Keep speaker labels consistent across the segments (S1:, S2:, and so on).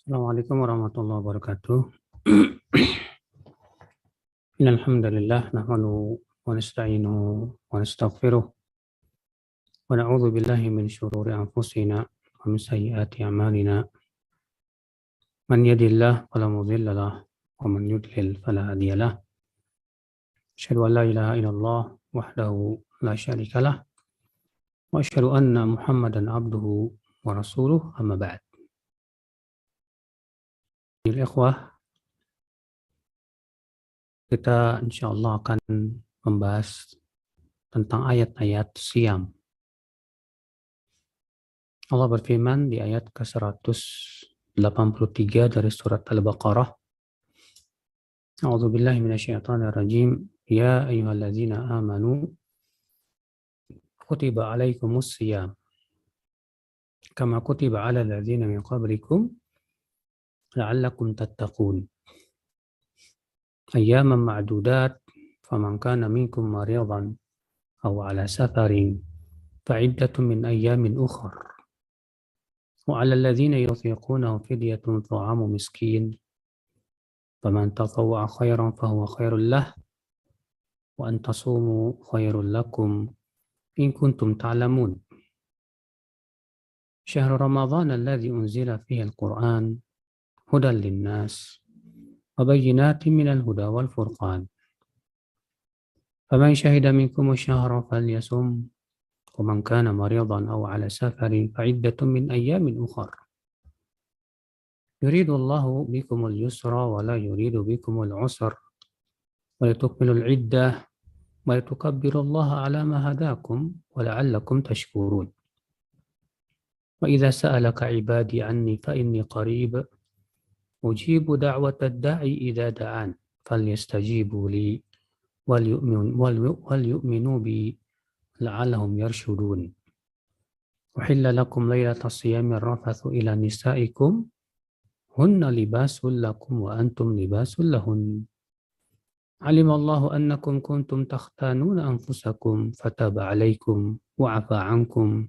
S1: Assalamualaikum warahmatullahi wabarakatuh. Innal hamdalillah nahmaduhu wa nasta'inuhu wa nastaghfiruh wa na'udzu billahi min shururi anfusina wa min sayyiati a'malina. Man yahdihillahu fala mudilla lahu wa man yudlil fala hadiya lahu. Asyhadu an la ilaha illallah wahdahu la syarika lah wa asyhadu anna Muhammadan abduhu wa rasuluh, amma ba'd. Ikhwah, kita insyaallah akan membahas tentang ayat-ayat Siyam. Allah berfirman di ayat ke-183 dari surat Al-Baqarah. A'udzu billahi minasyaitonir rajim. Ya ayyuhalladzina amanu kutiba alaikumus shiyam kama kutiba 'alal ladzina min qablikum la'allakum tattaqun. Ayyaman ma'dudat faman kana minkum maridan aw 'ala safarin fa'iddatun min ayyamin ukhra. وعلى الذين يطيقونه فدية طعام مسكين فمن تطوع خيرا فهو خير له وأن تصوموا خير لكم إن كنتم تعلمون شهر رمضان الذي أنزل فيه القرآن هدى للناس وبينات من الهدى والفرقان فمن شهد منكم الشهر فليصم ومن كان مريضا أو على سفر فعدة من أيام أخر يريد الله بكم اليسر ولا يريد بكم العسر ولتكملوا العدة ولتكبروا الله على ما هداكم ولعلكم تشكرون وإذا سألك عبادي عني فإني قريب أجيب دعوة الداعي إذا دعان فليستجيبوا لي وليؤمنوا بي لعلهم يرشدون أحل لكم ليلة الصيام الرفث إلى نسائكم هن لباس لكم وأنتم لباس لهن علم الله أنكم كنتم تختانون أنفسكم فتاب عليكم وعفى عنكم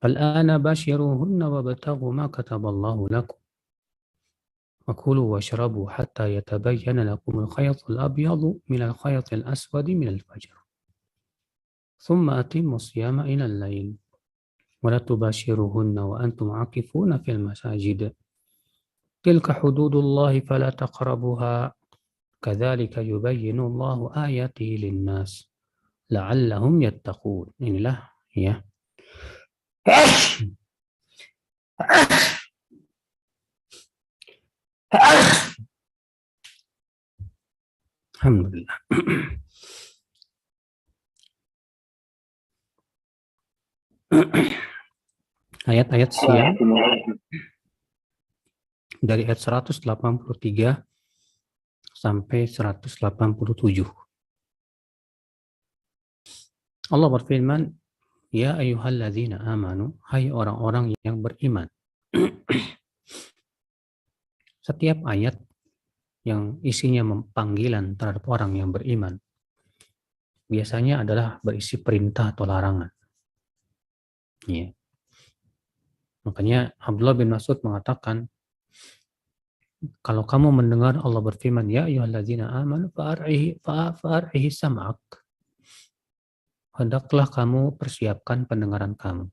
S1: فالآن باشروهن وابتغوا ما كتب الله لكم وكلوا واشربوا حتى يتبين لكم الخيط الأبيض من الخيط الأسود من الفجر ثم أتموا الصيام إلى الليل ولا تباشروهن وأنتم عاكفون في المساجد تلك حدود الله فلا تقربوها كذلك يبين الله آياته للناس لعلهم يتقون. Inilah ya. Alhamdulillah. Ayat-ayat Siyam dari ayat 183 sampai 187. Allah berfirman, Ya ayyuhalladzina amanu, hai orang-orang yang beriman. Setiap ayat yang isinya panggilan terhadap orang yang beriman biasanya adalah berisi perintah atau larangan. Ya. Makanya Abdullah bin Mas'ud mengatakan, kalau kamu mendengar Allah berfirman, Ya ayyuhalladzina amanu fa'ar'ihi sam'ak. Hendaklah kamu persiapkan pendengaran kamu.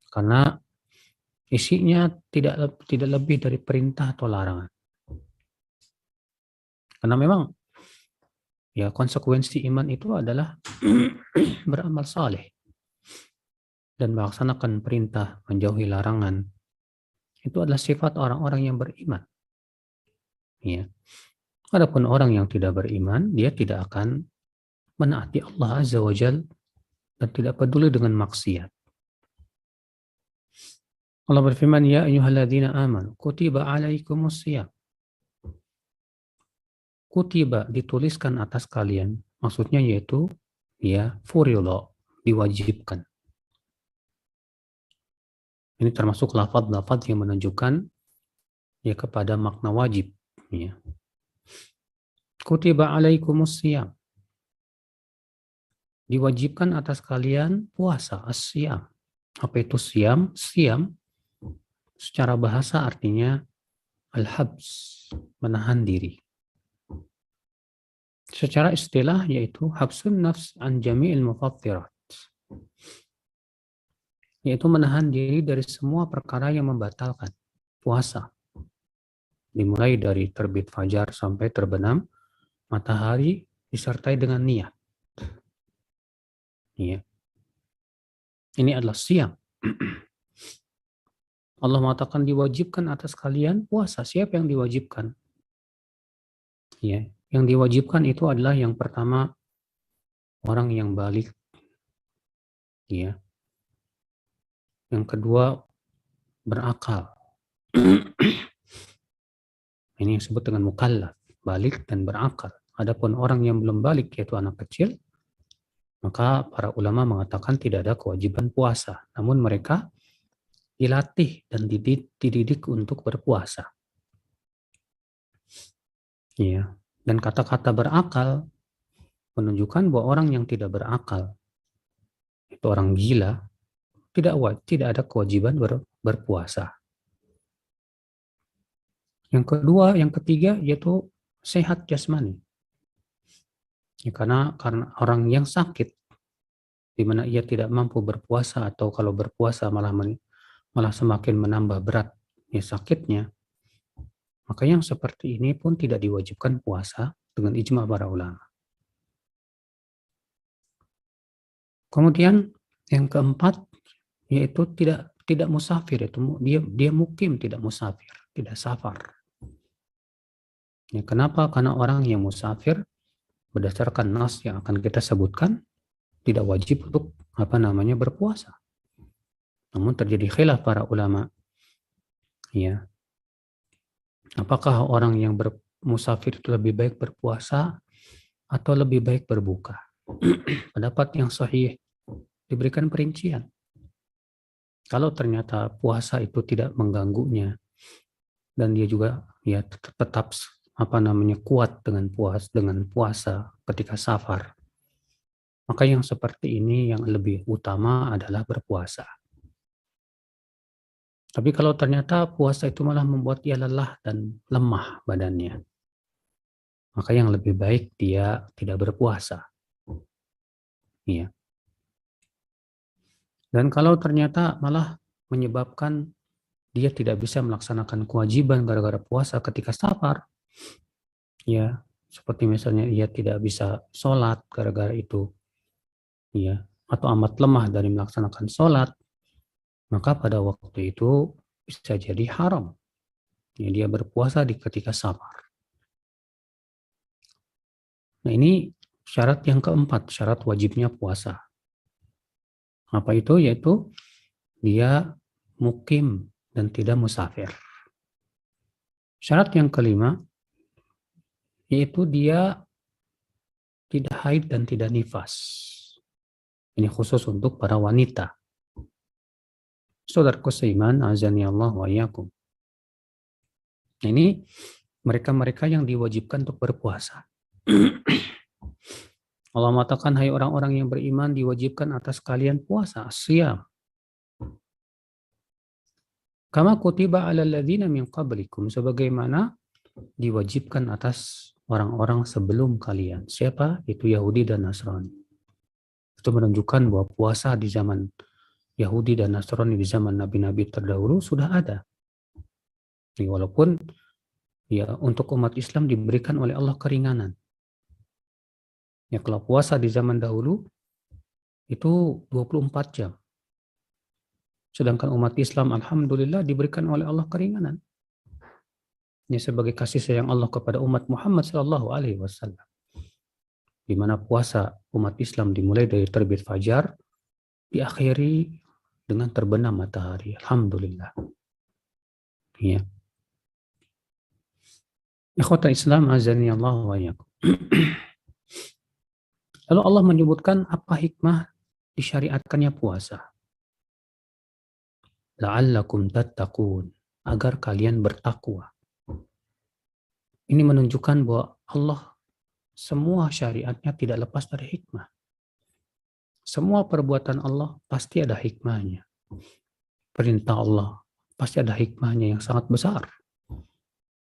S1: Karena isinya tidak lebih dari perintah atau larangan. Karena memang ya konsekuensi iman itu adalah beramal saleh dan melaksanakan perintah, menjauhi larangan. Itu adalah sifat orang-orang yang beriman. Ya. Adapun orang yang tidak beriman, dia tidak akan menaati Allah Azza wa Jalla dan tidak peduli dengan maksiat. Allah berfirman, Ya ayyuhalladzina amanu kutiba alaikumus shiyam. Kutiba dituliskan atas kalian, maksudnya yaitu ya furila, diwajibkan. Ini termasuk lafaz-lafaz yang menunjukkan ya kepada makna wajib. Ya. Kutiba alaikumus shiyam. Diwajibkan atas kalian puasa as-siyam. Apa itu siyam? Siyam secara bahasa artinya al-habs, menahan diri. Secara istilah yaitu habsun nafs an jami'il mufattirat, yaitu menahan diri dari semua perkara yang membatalkan puasa. Dimulai dari terbit fajar sampai terbenam matahari disertai dengan niat. Ya. Ini adalah siam. Allah mengatakan diwajibkan atas kalian puasa. Siapa yang diwajibkan? Ya, yang diwajibkan itu adalah yang pertama orang yang balik, ya. Yang kedua berakal. Ini yang disebut dengan mukallaf, balik dan berakal. Adapun orang yang belum balik yaitu anak kecil, maka para ulama mengatakan tidak ada kewajiban puasa. Namun mereka dilatih dan dididik untuk berpuasa. Ya. Dan kata-kata berakal menunjukkan bahwa orang yang tidak berakal, itu orang gila, tidak ada kewajiban berpuasa. Yang kedua, yang ketiga yaitu sehat jasmani. Ya, karena orang yang sakit, di mana ia tidak mampu berpuasa atau kalau berpuasa malah semakin menambah berat ya sakitnya, maka yang seperti ini pun tidak diwajibkan puasa dengan ijma para ulama. Kemudian yang keempat yaitu tidak musafir, itu dia mukim, tidak musafir, tidak safar. Ya, kenapa? Karena orang yang musafir berdasarkan nas yang akan kita sebutkan tidak wajib untuk berpuasa. Namun terjadi khilaf para ulama. Ya, apakah orang yang bermusafir itu lebih baik berpuasa atau lebih baik berbuka? Pendapat yang sahih diberikan perincian. Kalau ternyata puasa itu tidak mengganggunya dan dia juga ya tetap kuat dengan puasa ketika safar, maka yang seperti ini yang lebih utama adalah berpuasa. Tapi kalau ternyata puasa itu malah membuat dia lelah dan lemah badannya, maka yang lebih baik dia tidak berpuasa. Iya. Dan kalau ternyata malah menyebabkan dia tidak bisa melaksanakan kewajiban gara-gara puasa ketika safar, ya, seperti misalnya ia tidak bisa sholat gara-gara itu, ya, atau amat lemah dari melaksanakan sholat, maka pada waktu itu bisa jadi haram. Ya, dia berpuasa ketika safar. Nah, ini syarat yang keempat, syarat wajibnya puasa. Apa itu? Yaitu dia mukim dan tidak musafir. Syarat yang kelima, yaitu dia tidak haid dan tidak nifas. Ini khusus untuk para wanita. Saudaraku seiman, azani Allah wa iyyakum. Ini mereka-mereka yang diwajibkan untuk berpuasa. Allah mengatakan, hai orang-orang yang beriman, diwajibkan atas kalian puasa, siyam. Kama kutiba alal ladzina min qablikum, sebagaimana diwajibkan atas orang-orang sebelum kalian. Siapa? Itu Yahudi dan Nasrani. Itu menunjukkan bahwa puasa di zaman Yahudi dan Nasrani di zaman nabi-nabi terdahulu sudah ada. Walaupun ya untuk umat Islam diberikan oleh Allah keringanan. Ya kalau puasa di zaman dahulu itu 24 jam. Sedangkan umat Islam alhamdulillah diberikan oleh Allah keringanan. Ya sebagai kasih sayang Allah kepada umat Muhammad sallallahu alaihi wasallam. Di mana puasa umat Islam dimulai dari terbit fajar, diakhiri dengan terbenam matahari. Alhamdulillah. Ya. Ikhwata Islam azani Allah wa iyyakum. Lalu Allah menyebutkan apa hikmah disyariatkannya puasa. La'allakum tattaqun, agar kalian bertakwa. Ini menunjukkan bahwa Allah semua syariatnya tidak lepas dari hikmah. Semua perbuatan Allah pasti ada hikmahnya. Perintah Allah, pasti ada hikmahnya yang sangat besar.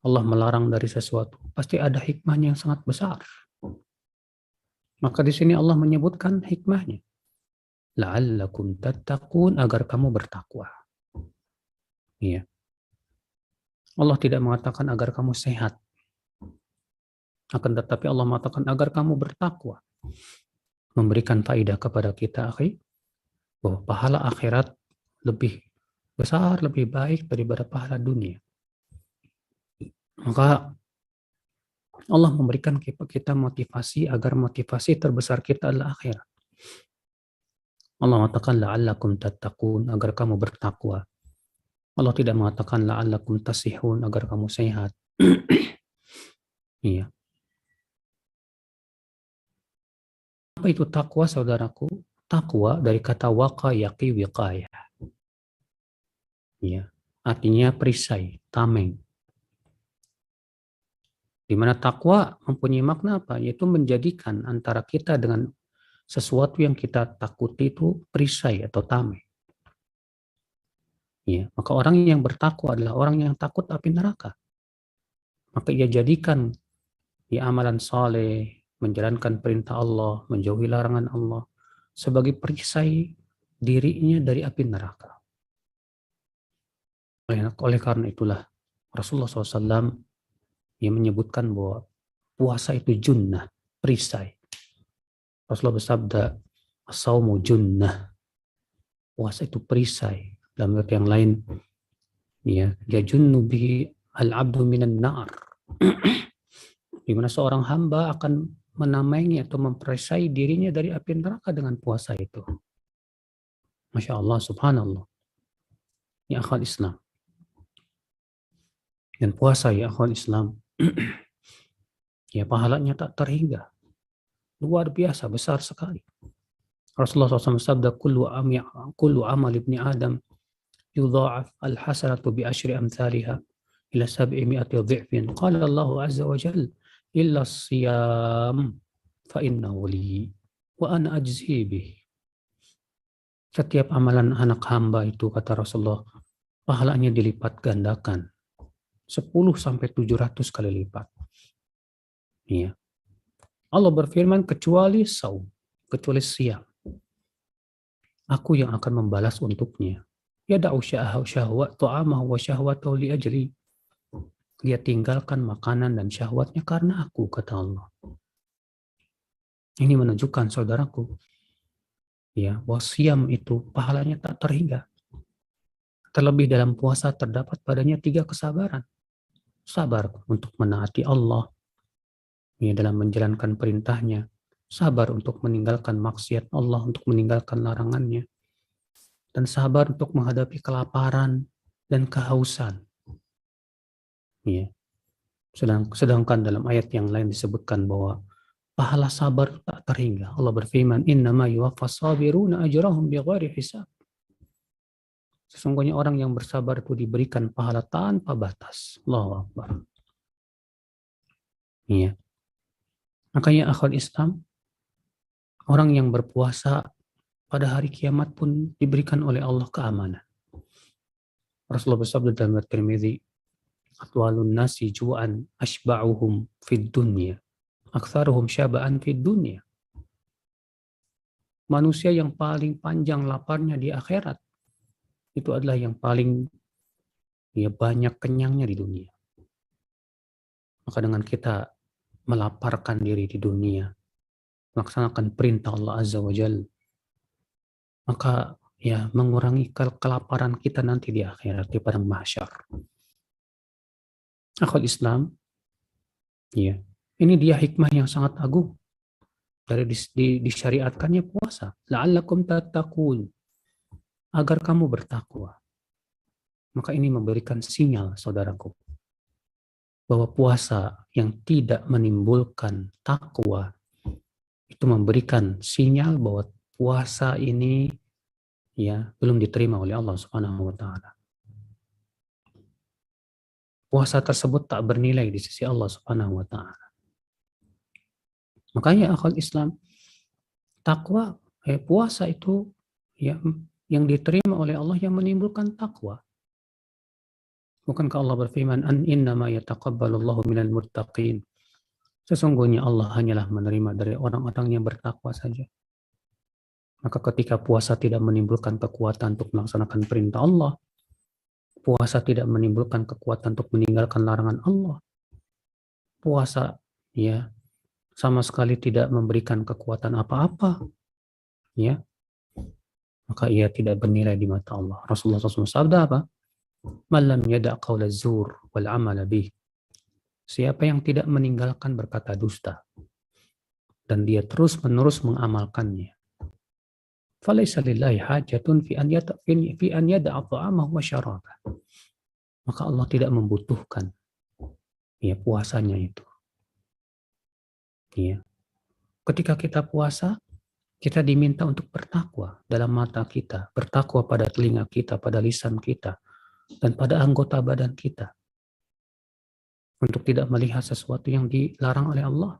S1: Allah melarang dari sesuatu, pasti ada hikmahnya yang sangat besar. Maka di sini Allah menyebutkan hikmahnya. La'allakum tattaqun, agar kamu bertakwa. Iya. Allah tidak mengatakan agar kamu sehat. Akan tetapi Allah mengatakan agar kamu bertakwa. Memberikan faedah kepada kita, akhi, bahwa pahala akhirat lebih besar, lebih baik daripada pahala dunia. Maka Allah memberikan kita motivasi agar motivasi terbesar kita adalah akhirat. Allah mengatakan la'allakum tattaqun, agar kamu bertakwa. Allah tidak mengatakan la'allakum tasihun, agar kamu sehat. Iya. Apa itu takwa, saudaraku? Takwa dari kata waqa yaqi wiqayah. Iya. Artinya perisai, tameng. Di mana takwa mempunyai makna apa? Yaitu menjadikan antara kita dengan sesuatu yang kita takuti itu perisai atau tameng. Ya, maka orang yang bertakwa adalah orang yang takut api neraka. Maka ia jadikan di amalan saleh, menjalankan perintah Allah, menjauhi larangan Allah sebagai perisai dirinya dari api neraka. Oleh karena itulah Rasulullah SAW yang menyebutkan bahwa puasa itu junnah, perisai. Rasulullah bersabda, as-saumu junnah. Puasa itu perisai. Dalam ayat yang lain, ya, yajunnu bihi al-abdu minan nar. Di mana seorang hamba akan menamainya atau memperisai dirinya dari api neraka dengan puasa itu. Masya Allah, subhanallah. Ya akhwal Islam. Dan puasa, ya akhwal Islam, ya pahalanya tak terhingga. Luar biasa, besar sekali. Rasulullah SAW sabda, kullu amal ibni Adam yudha'af al-hasanatu bi asyri amthaliha ila 700 dhifin. Qala Allah azza wa jalla, illa siyam fa innahu li wa ana ajzi bih. Setiap amalan anak hamba itu, kata Rasulullah, pahalanya dilipat gandakan 10 sampai 700 kali lipat. Iya. Allah berfirman kecuali saum, kecuali siam. Aku yang akan membalas untuknya. Yada'u syahwat ta'amahu wa syahwatahu li ajri. Dia tinggalkan makanan dan syahwatnya karena aku, kata Allah. Ini menunjukkan, saudaraku, ya, bahwa siam itu pahalanya tak terhingga. Terlebih dalam puasa terdapat padanya 3 kesabaran. Sabar untuk menaati Allah, ya, dalam menjalankan perintahnya. Sabar untuk meninggalkan maksiat Allah, untuk meninggalkan larangannya. Dan sabar untuk menghadapi kelaparan dan kehausan. Ya. Sedangkan dalam ayat yang lain disebutkan bahwa pahala sabar tak terhingga. Allah berfirman, innama yuwaffas sabiruna ajrahum bighairi hisab. Sesungguhnya orang yang bersabar itu diberikan pahala tanpa batas. Allahu Akbar. Iya. Makanya akhwat Islam, orang yang berpuasa pada hari kiamat pun diberikan oleh Allah keamanan. Rasulullah bersabda dalam At-Tirmidzi, atwalun nasi ju'an ashba'uhum fid dunya, aktsaruhum syaba'an fid dunya. Manusia yang paling panjang laparnya di akhirat itu adalah yang paling, ya, banyak kenyangnya di dunia. Maka dengan kita melaparkan diri di dunia, melaksanakan perintah Allah Azza wa Jalla, maka, ya, mengurangi kelaparan kita nanti di akhirat, di padang mahsyar. Akhwat Islam, ya, ini dia hikmah yang sangat agung dari disyariatkannya puasa. La'allakum tattaqun, agar kamu bertakwa. Maka ini memberikan sinyal, saudaraku, bahwa puasa yang tidak menimbulkan takwa itu memberikan sinyal bahwa puasa ini, ya, belum diterima oleh Allah Subhanahu wa taala. Puasa tersebut tak bernilai di sisi Allah Subhanahu wa taala. Makanya akhwat Islam, takwa, puasa itu, ya, yang diterima oleh Allah yang menimbulkan takwa. Bukankah Allah berfirman, an innama yataqabbalullahu minal muttaqin. Sesungguhnya Allah hanyalah menerima dari orang-orang yang bertakwa saja. Maka ketika puasa tidak menimbulkan kekuatan untuk melaksanakan perintah Allah, puasa tidak menimbulkan kekuatan untuk meninggalkan larangan Allah, puasa ya sama sekali tidak memberikan kekuatan apa-apa, ya, maka ia tidak bernilai di mata Allah. Rasulullah SAW sabda apa? Man lam yada' qawla zur wal amala bih. Siapa yang tidak meninggalkan berkata dusta dan dia terus-menerus mengamalkannya. Falaysa lillahi hajatun fi an yada'a ta'amahu wa syarabah. Maka Allah tidak membutuhkan ya puasanya itu. Ya. Ketika kita puasa, kita diminta untuk bertakwa dalam mata kita, bertakwa pada telinga kita, pada lisan kita, dan pada anggota badan kita. Untuk tidak melihat sesuatu yang dilarang oleh Allah.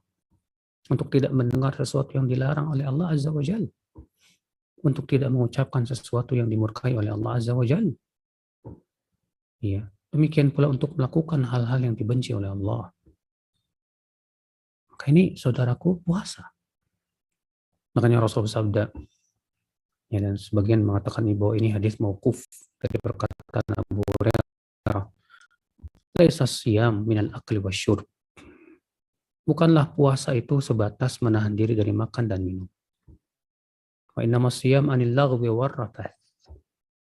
S1: Untuk tidak mendengar sesuatu yang dilarang oleh Allah Azza wa Jalla. Untuk tidak mengucapkan sesuatu yang dimurkai oleh Allah Azza wa Jalla. Ya. Demikian pula untuk melakukan hal-hal yang dibenci oleh Allah. Maka ini saudaraku puasa. Makanya Rasulullah sabda, ya, dan sebagian mengatakan bahwa ini hadis mauquf dari perkataan Abu Hurairah. Laisa siyam minal akli wasyurb. Bukanlah puasa itu sebatas menahan diri dari makan dan minum. Wa innama siyam anil laghwi warrafath.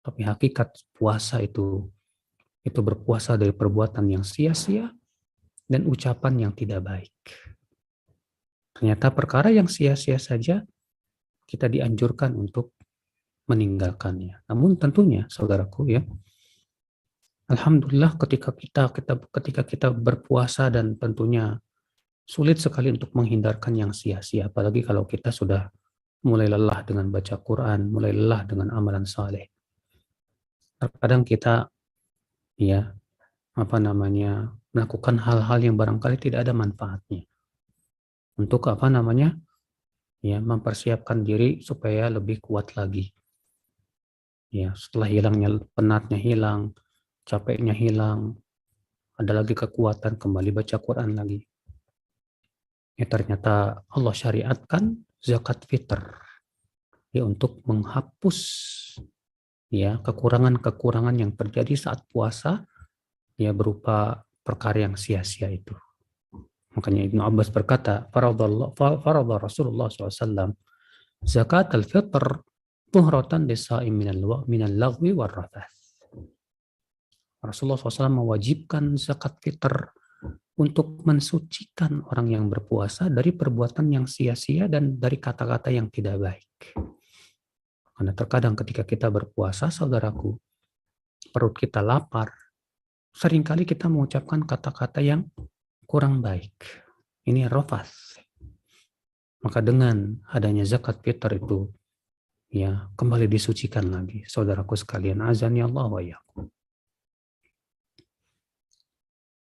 S1: Tapi hakikat puasa itu berpuasa dari perbuatan yang sia-sia dan ucapan yang tidak baik. Ternyata perkara yang sia-sia saja kita dianjurkan untuk meninggalkannya. Namun tentunya saudaraku ya, alhamdulillah ketika kita berpuasa dan tentunya sulit sekali untuk menghindarkan yang sia-sia, apalagi kalau kita sudah mulai lelah dengan baca Quran, mulai lelah dengan amalan saleh. Terkadang kita ya melakukan hal-hal yang barangkali tidak ada manfaatnya. Untuk ya mempersiapkan diri supaya lebih kuat lagi. Ya, setelah hilangnya penatnya hilang, capeknya hilang, ada lagi kekuatan kembali baca Quran lagi. Ya, ternyata Allah syariatkan zakat fitr ya untuk menghapus ya kekurangan-kekurangan yang terjadi saat puasa ya berupa perkara yang sia-sia itu. Makanya Ibnu Abbas berkata, faradha Rasulullah SAW zakat al-fitr tuhratan lisa'im minal lagwi warrafath. Rasulullah SAW mewajibkan zakat fitr untuk mensucikan orang yang berpuasa dari perbuatan yang sia-sia dan dari kata-kata yang tidak baik. Karena terkadang ketika kita berpuasa, saudaraku, perut kita lapar, seringkali kita mengucapkan kata-kata yang kurang baik. Ini rafath. Maka dengan adanya zakat fitr itu, ya kembali disucikan lagi. Saudaraku sekalian, azani Allah wa iyyakum.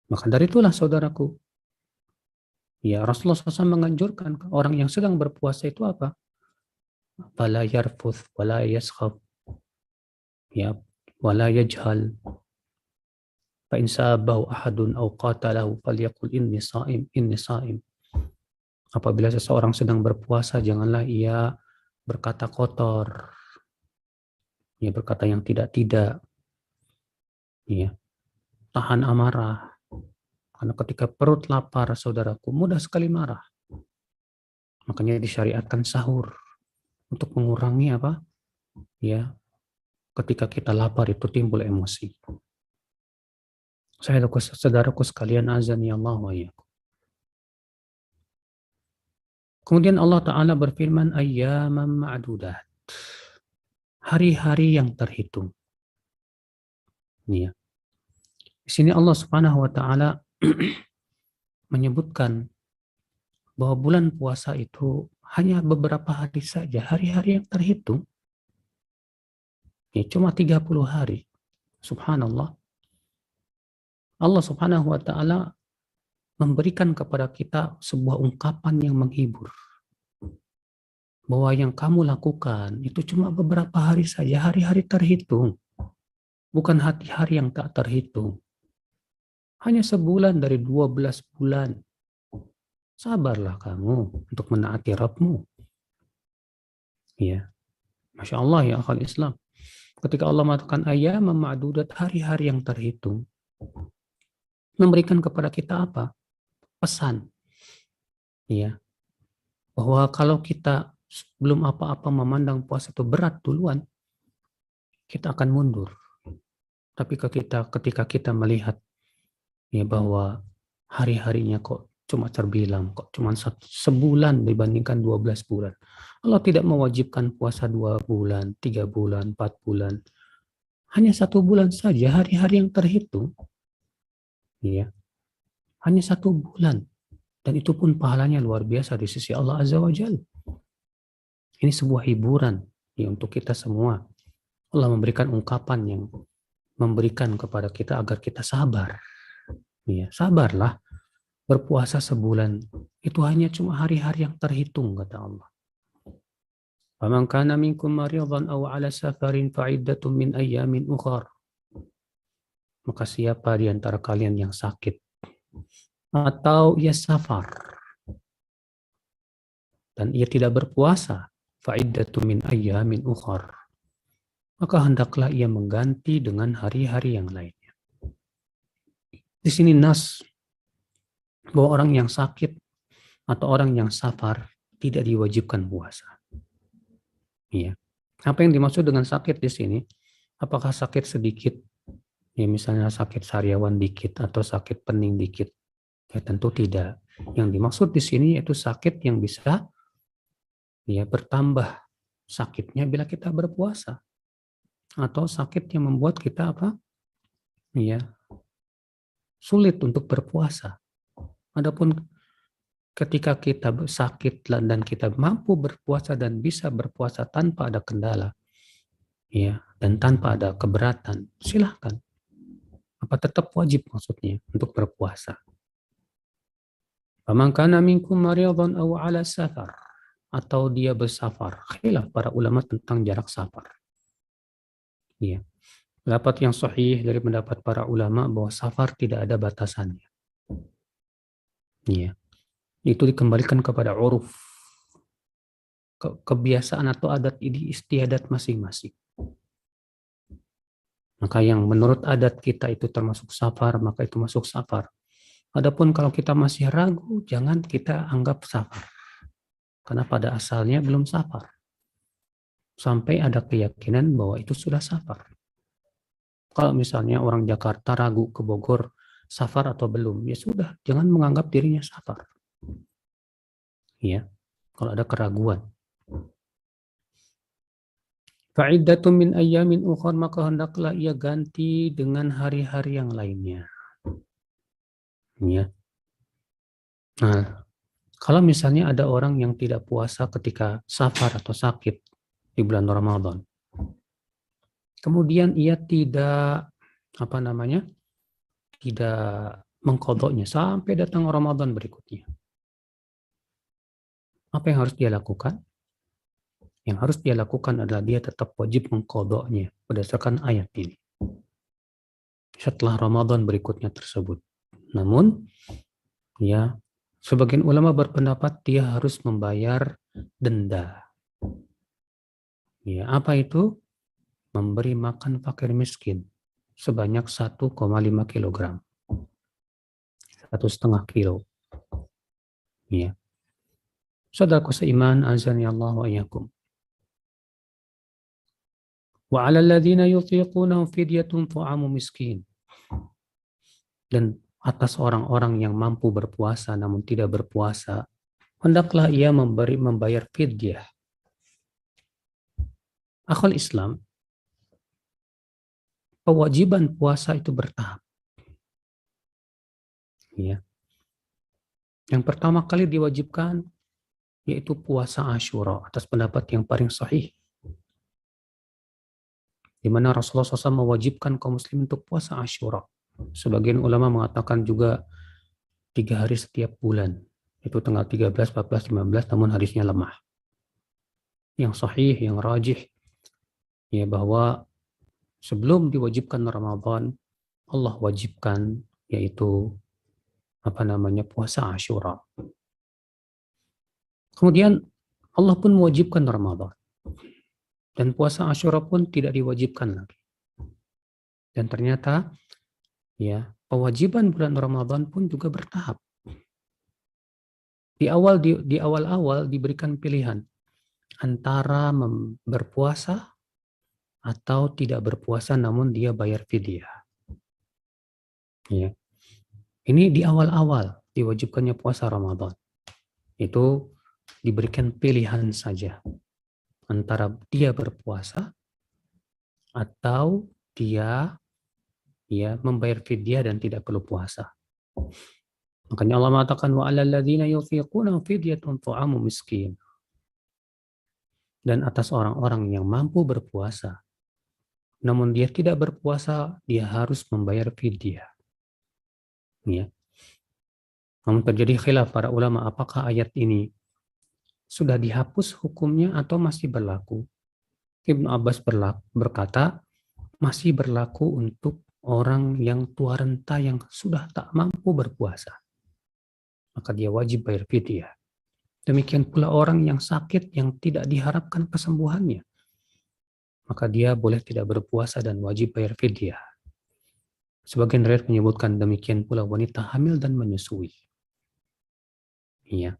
S1: Maka dari itulah saudaraku, ya Rasulullah SAW menganjurkan orang yang sedang berpuasa itu apa? Fala yarfuth, wala yaskhab, ya, wala yajhal. Fa in sabahu ahadun aw qatalahu falyaqul inni sha'im. Apabila seseorang sedang berpuasa, janganlah ia berkata kotor, ya berkata yang tidak-tidak, ya tahan amarah. Karena ketika perut lapar, saudaraku, mudah sekali marah. Makanya disyariatkan sahur untuk mengurangi apa? Ya, ketika kita lapar itu timbul emosi. Saudaraku sekalian, azani Allah wa iyyakum. Kemudian Allah Ta'ala berfirman, ayyaman ma'dudat. Hari-hari yang terhitung. Ya. Di sini Allah Subhanahu wa Ta'ala menyebutkan bahwa bulan puasa itu hanya beberapa hari saja, hari-hari yang terhitung. Ya, cuma 30 hari. Subhanallah. Allah Subhanahu wa Ta'ala memberikan kepada kita sebuah ungkapan yang menghibur. Bahwa yang kamu lakukan itu cuma beberapa hari saja, hari-hari terhitung. Bukan hari-hari yang tak terhitung. Hanya sebulan dari 12 bulan. Sabarlah kamu untuk menaati Rabbmu. Ya, Masya Allah ya akal Islam. Ketika Allah mengatakan ayat ma'dudat, hari-hari yang terhitung, memberikan kepada kita apa? Pesan. Ya, bahwa kalau kita belum apa-apa memandang puasa itu berat duluan, kita akan mundur. Tapi ketika kita melihat ya bahwa hari-harinya kok cuma terbilang, kok cuma sebulan dibandingkan 12 bulan. Allah tidak mewajibkan puasa 2 bulan, 3 bulan, 4 bulan. Hanya 1 bulan saja hari-hari yang terhitung. Ya, hanya 1 bulan. Dan itu pun pahalanya luar biasa di sisi Allah Azza wa Jalla. Ini sebuah hiburan ya, untuk kita semua. Allah memberikan ungkapan yang memberikan kepada kita agar kita sabar. Ya, sabarlah. Berpuasa sebulan itu hanya cuma hari-hari yang terhitung, kata Allah. Faman kana minkum maridan aw ala safarin fa'iddatun min ayyamin ukhar. Maka siapa di antara kalian yang sakit atau ia safar dan ia tidak berpuasa, fa'iddatun min ayyamin ukhar. Maka hendaklah ia mengganti dengan hari-hari yang lainnya. Di sini nas bahwa orang yang sakit atau orang yang safar tidak diwajibkan puasa. Iya. Apa yang dimaksud dengan sakit di sini? Apakah sakit sedikit? Ya, misalnya sakit sariawan dikit atau sakit pening dikit? Ya, tentu tidak. Yang dimaksud di sini yaitu sakit yang bisa ya bertambah sakitnya bila kita berpuasa, atau sakit yang membuat kita apa? Ya, sulit untuk berpuasa. Adapun ketika kita sakit dan kita mampu berpuasa dan bisa berpuasa tanpa ada kendala, ya, dan tanpa ada keberatan, silahkan. Apa tetap wajib maksudnya untuk berpuasa? Faman kana minkum maridan aw ala safar, atau dia bersafar. Khilaf para ulama tentang jarak safar. Ya. Pendapat yang sahih dari pendapat para ulama bahwa safar tidak ada batasannya. Ya. Itu dikembalikan kepada uruf, kebiasaan atau adat istiadat masing-masing. Maka yang menurut adat kita itu termasuk safar, maka itu masuk safar. Adapun kalau kita masih ragu, jangan kita anggap safar. Karena pada asalnya belum safar. Sampai ada keyakinan bahwa itu sudah safar. Kalau misalnya orang Jakarta ragu ke Bogor, safar atau belum, ya sudah, jangan menganggap dirinya safar. Ya, kalau ada keraguan. Fa'iddatun min ayyamin ukhar, maka hendaklah ia ganti dengan hari-hari yang lainnya. Ya. Nah, kalau misalnya ada orang yang tidak puasa ketika safar atau sakit di bulan Ramadan, kemudian ia tidak tidak mengqadhanya sampai datang Ramadan berikutnya. Apa yang harus dia lakukan? Yang harus dia lakukan adalah dia tetap wajib mengqadhanya berdasarkan ayat ini setelah Ramadan berikutnya tersebut. Namun, ya, sebagian ulama berpendapat dia harus membayar denda. Ya, apa itu? Memberi makan fakir miskin sebanyak 1,5 kilogram. 1,5 kilo. Ya. Saudaraku seiman, azani Allah wa iyyakum. Wa 'alal ladzina yutiqunahu fidyatun ta'amu miskin. Dan atas orang-orang yang mampu berpuasa namun tidak berpuasa, hendaklah ia membayar fidyah. Akhul Islam, kewajiban puasa itu bertahap. Ya. Yang pertama kali diwajibkan yaitu puasa Asyura atas pendapat yang paling sahih, di mana Rasulullah SAW mewajibkan kaum muslim untuk puasa Asyura. Sebagian ulama mengatakan juga 3 hari setiap bulan, itu tanggal 13, 14, 15, namun hadisnya lemah. Yang sahih, yang rajih, ya bahwa sebelum diwajibkan Ramadan, Allah wajibkan yaitu puasa Asyura. Kemudian Allah pun mewajibkan Ramadan. Dan puasa Asyura pun tidak diwajibkan lagi. Dan ternyata ya, kewajiban bulan Ramadan pun juga bertahap. Di awal-awal diberikan pilihan antara berpuasa atau tidak berpuasa namun dia bayar fidyah. Ya. Ini di awal-awal diwajibkannya puasa Ramadan. Itu diberikan pilihan saja antara dia berpuasa atau dia membayar fidyah dan tidak perlu puasa. Makanya Allah mengatakan wa 'alal ladzina yuthiquna fidyatun ta'amu miskin. Dan atas orang-orang yang mampu berpuasa namun dia tidak berpuasa, dia harus membayar fidyah. Ya. Namun terjadi khilaf para ulama apakah ayat ini sudah dihapus hukumnya atau masih berlaku. Ibnu Abbas berkata masih berlaku untuk orang yang tua renta yang sudah tak mampu berpuasa. Maka dia wajib bayar fidyah. Demikian pula orang yang sakit yang tidak diharapkan kesembuhannya. Maka dia boleh tidak berpuasa dan wajib bayar fidyah. Sebagian riwayat menyebutkan demikian pula wanita hamil dan menyusui. Iya.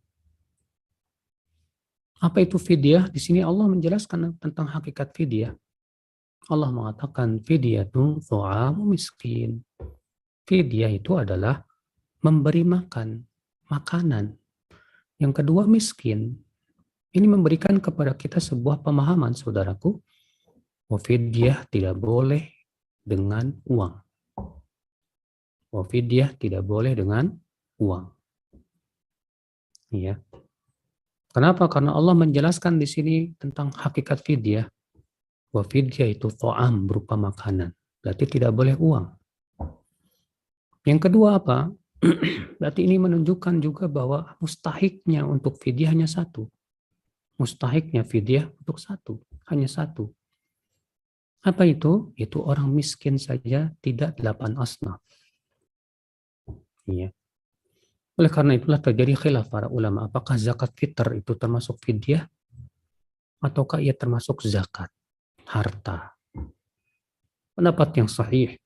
S1: Apa itu fidyah? Di sini Allah menjelaskan tentang hakikat fidyah. Allah mengatakan fidyatun ta'amu miskin. Fidyah itu adalah memberi makan, makanan. Yang kedua miskin. Ini memberikan kepada kita sebuah pemahaman, saudaraku. Fidyah tidak boleh dengan uang. Fidyah tidak boleh dengan uang. Ya. Kenapa? Karena Allah menjelaskan di sini tentang hakikat fidyah. Fidyah itu ta'am berupa makanan. Berarti tidak boleh uang. Yang kedua apa? Berarti ini menunjukkan juga bahwa mustahiknya untuk fidyah hanya satu. Mustahiknya fidyah untuk satu. Hanya satu. Apa itu? Itu orang miskin saja, tidak 8 asnaf. Ya. Oleh karena itulah terjadi khilaf para ulama. Apakah zakat fitr itu termasuk fidyah? Ataukah ia termasuk zakat harta? Pendapat yang sahih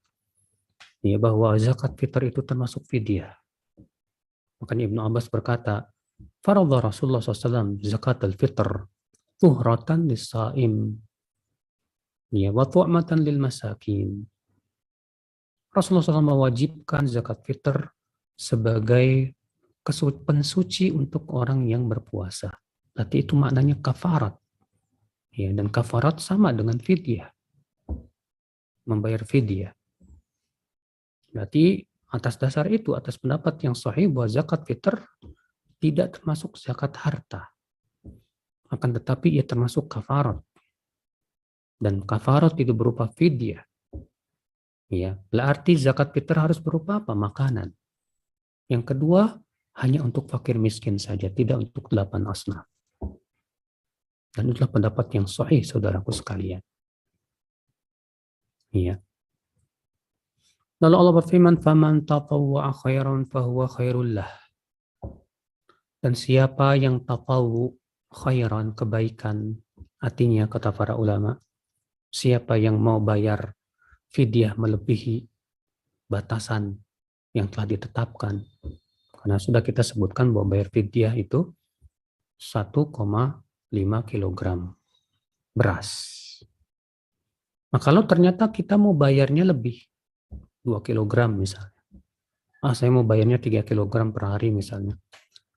S1: ya, bahwa zakat fitr itu termasuk fidyah. Makanya Ibnu Abbas berkata, Faradha Rasulullah SAW zakat al-fitr tuhratan lis-saim ya, wa tu'matan lil masakin. Rasulullah SAW mewajibkan zakat fitr sebagai pensuci untuk orang yang berpuasa. Berarti itu maknanya kafarat. Ya, dan kafarat sama dengan fidyah. Membayar fidyah. Berarti atas dasar itu, atas pendapat yang sahih bahwa zakat fitr tidak termasuk zakat harta. Akan tetapi ia termasuk kafarat. Dan kafarat itu berupa fidyah. Ya, berarti zakat fitr harus berupa apa? Makanan. Yang kedua, hanya untuk fakir miskin saja, tidak untuk 8 asnaf. Dan itulah pendapat yang sahih, saudaraku sekalian. Iya. Lalu Allah berfirman, "Faman tatawwa'a khairan fahuwa khairul lah." Dan siapa yang tatawwu khairan, kebaikan, artinya kata para ulama, siapa yang mau bayar fidyah melebihi batasan yang telah ditetapkan. Karena sudah kita sebutkan bahwa bayar fidyah itu 1,5 kilogram beras. Nah, kalau ternyata kita mau bayarnya lebih, 2 kilogram misalnya. Saya mau bayarnya 3 kilogram per hari misalnya.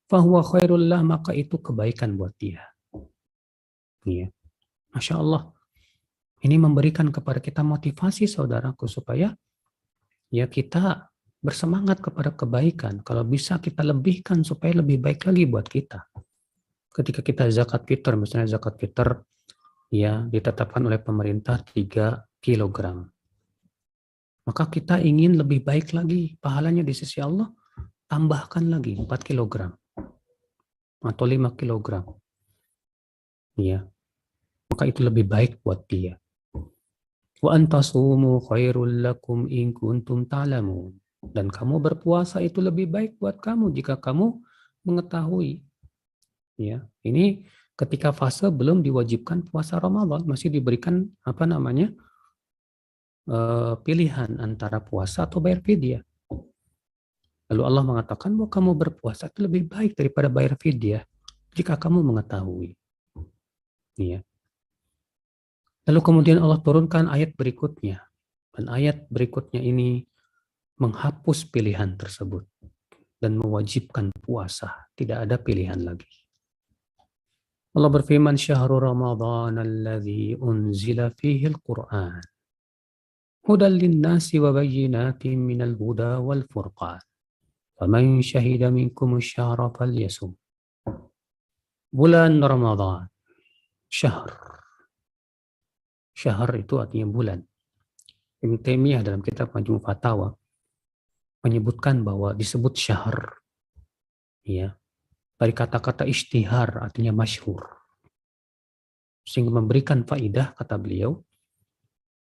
S1: Fahuwa khairul lah, maka itu kebaikan buat dia. Ya. Masya Allah. Ini memberikan kepada kita motivasi, saudaraku, supaya ya kita bersemangat kepada kebaikan. Kalau bisa kita lebihkan supaya lebih baik lagi buat kita. Ketika kita zakat fitr, misalnya zakat fitr ya ditetapkan oleh pemerintah 3 kilogram. Maka kita ingin lebih baik lagi pahalanya di sisi Allah, tambahkan lagi 4 kilogram atau 5 kilogram. Ya. Maka itu lebih baik buat dia. Wa antasumu khairul lakum in kuntum ta'lamun. Dan kamu berpuasa itu lebih baik buat kamu jika kamu mengetahui. Ya, ini ketika fase belum diwajibkan puasa Ramadan, masih diberikan pilihan antara puasa atau bayar fidyah. Lalu Allah mengatakan bahwa kamu berpuasa itu lebih baik daripada bayar fidyah jika kamu mengetahui. Ya. Lalu kemudian Allah turunkan ayat berikutnya. Dan ayat berikutnya ini menghapus pilihan tersebut dan mewajibkan puasa. Tidak ada pilihan lagi. Allah berfirman, "Syahrul Ramadhan alladzi unzila fihi al-Qur'an hudal lin-nasi wa bayyinatin minal huda wal furqan. Faman syahida minkum asy-syahra falyasum." Bulan Ramadhan. Syahr. Syahr itu artinya bulan. Ibnu Taimiyah dalam kitab Majmu' Fatawa menyebutkan bahwa disebut syahr, ya, dari kata-kata ishtihar artinya masyhur, sehingga memberikan faidah, kata beliau,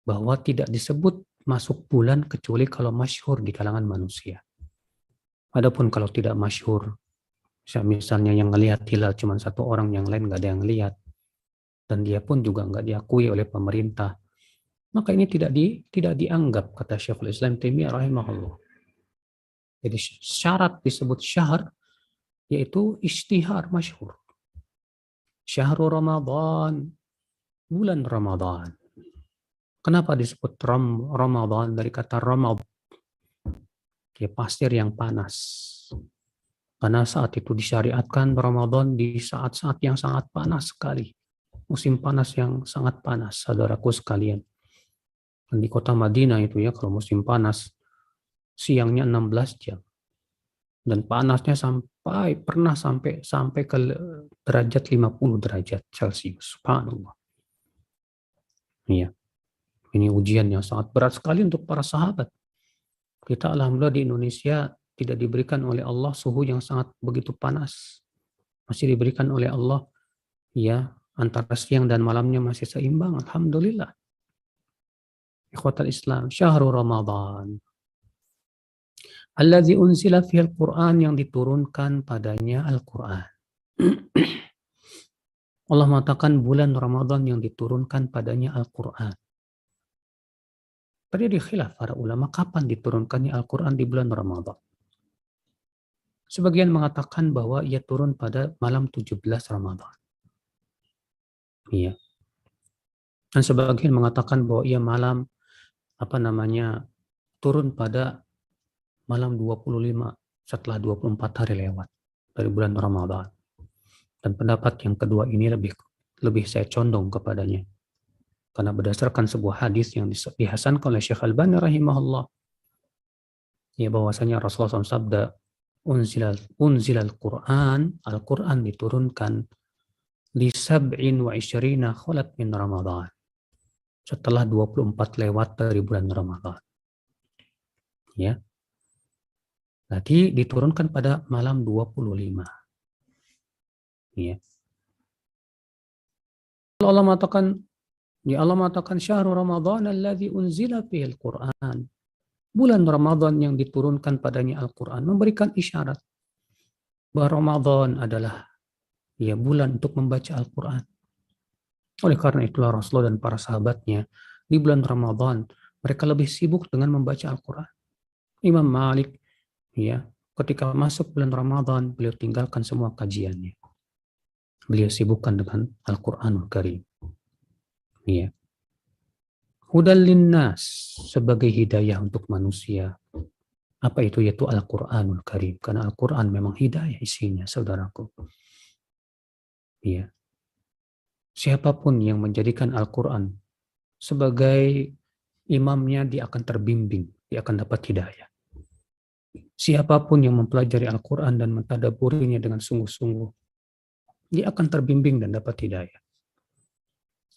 S1: bahwa tidak disebut masuk bulan kecuali kalau masyhur di kalangan manusia. Adapun kalau tidak masyhur, misalnya yang ngelihat hilal cuma satu orang, yang lain nggak ada yang lihat, dan dia pun juga nggak diakui oleh pemerintah, maka ini tidak dianggap, kata Syekhul Islam Taimiyah rahimahullah. Jadi syarat disebut syahr yaitu ishtihar masyhur. Syahrul Ramadan, bulan Ramadan. Kenapa disebut Ramadan? Dari kata ramad, ya, pasir yang panas. Karena saat itu disyariatkan Ramadan di saat-saat yang sangat panas sekali. Musim panas yang sangat panas, saudaraku sekalian. Dan di kota Madinah itu, ya, kalau musim panas, siangnya 16 jam. Dan panasnya pernah sampai ke derajat 50 derajat Celcius. Subhanallah. Iya. Ini ujian yang sangat berat sekali untuk para sahabat. Kita alhamdulillah di Indonesia tidak diberikan oleh Allah suhu yang sangat begitu panas. Masih diberikan oleh Allah, ya, antara siang dan malamnya masih seimbang. Alhamdulillah. Ikhwatal Islam, syahrul Ramadan. Alladzi unzila fihil Qur'an, yang diturunkan padanya Al-Qur'an. Allah mengatakan bulan Ramadan yang diturunkan padanya Al-Qur'an. Terjadi khilaf para ulama kapan diturunkannya Al-Quran di bulan Ramadan. Sebagian mengatakan bahwa ia turun pada malam 17 Ramadan. Iya. Dan sebagian mengatakan bahwa ia turun pada malam 25 setelah 24 hari lewat dari bulan Ramadan. Dan pendapat yang kedua ini lebih saya condong kepadanya. Karena berdasarkan sebuah hadis yang dihasankan oleh Syekh Albani rahimahullah, ya, bahwasanya Rasulullah SAW sabda, unzilal Qur'an, Al-Quran diturunkan li sab'in wa isyrina khalat min Ramadan, setelah 24 lewat dari bulan Ramadan. Ya. Jadi diturunkan pada malam 25. Ya. Allah mengatakan syahrul Ramadan alladzi unzila fihil Qur'an. Bulan Ramadan yang diturunkan padanya Al-Quran memberikan isyarat bahwa Ramadan adalah, ya, bulan untuk membaca Al-Quran. Oleh karena itulah Rasulullah dan para sahabatnya di bulan Ramadan mereka lebih sibuk dengan membaca Al-Quran. Imam Malik, ya, ketika masuk bulan Ramadan beliau tinggalkan semua kajiannya. Beliau sibukkan dengan Al-Quranul Karim. Ya. Hudal linnas, sebagai hidayah untuk manusia. Apa itu? Yaitu Al-Quranul Karim. Karena Al-Quran memang hidayah isinya, saudaraku. Ya. Siapapun yang menjadikan Al-Quran sebagai imamnya, dia akan terbimbing, dia akan dapat hidayah. Siapapun yang mempelajari Al-Quran dan mentadabburinya dengan sungguh-sungguh, dia akan terbimbing dan dapat hidayah.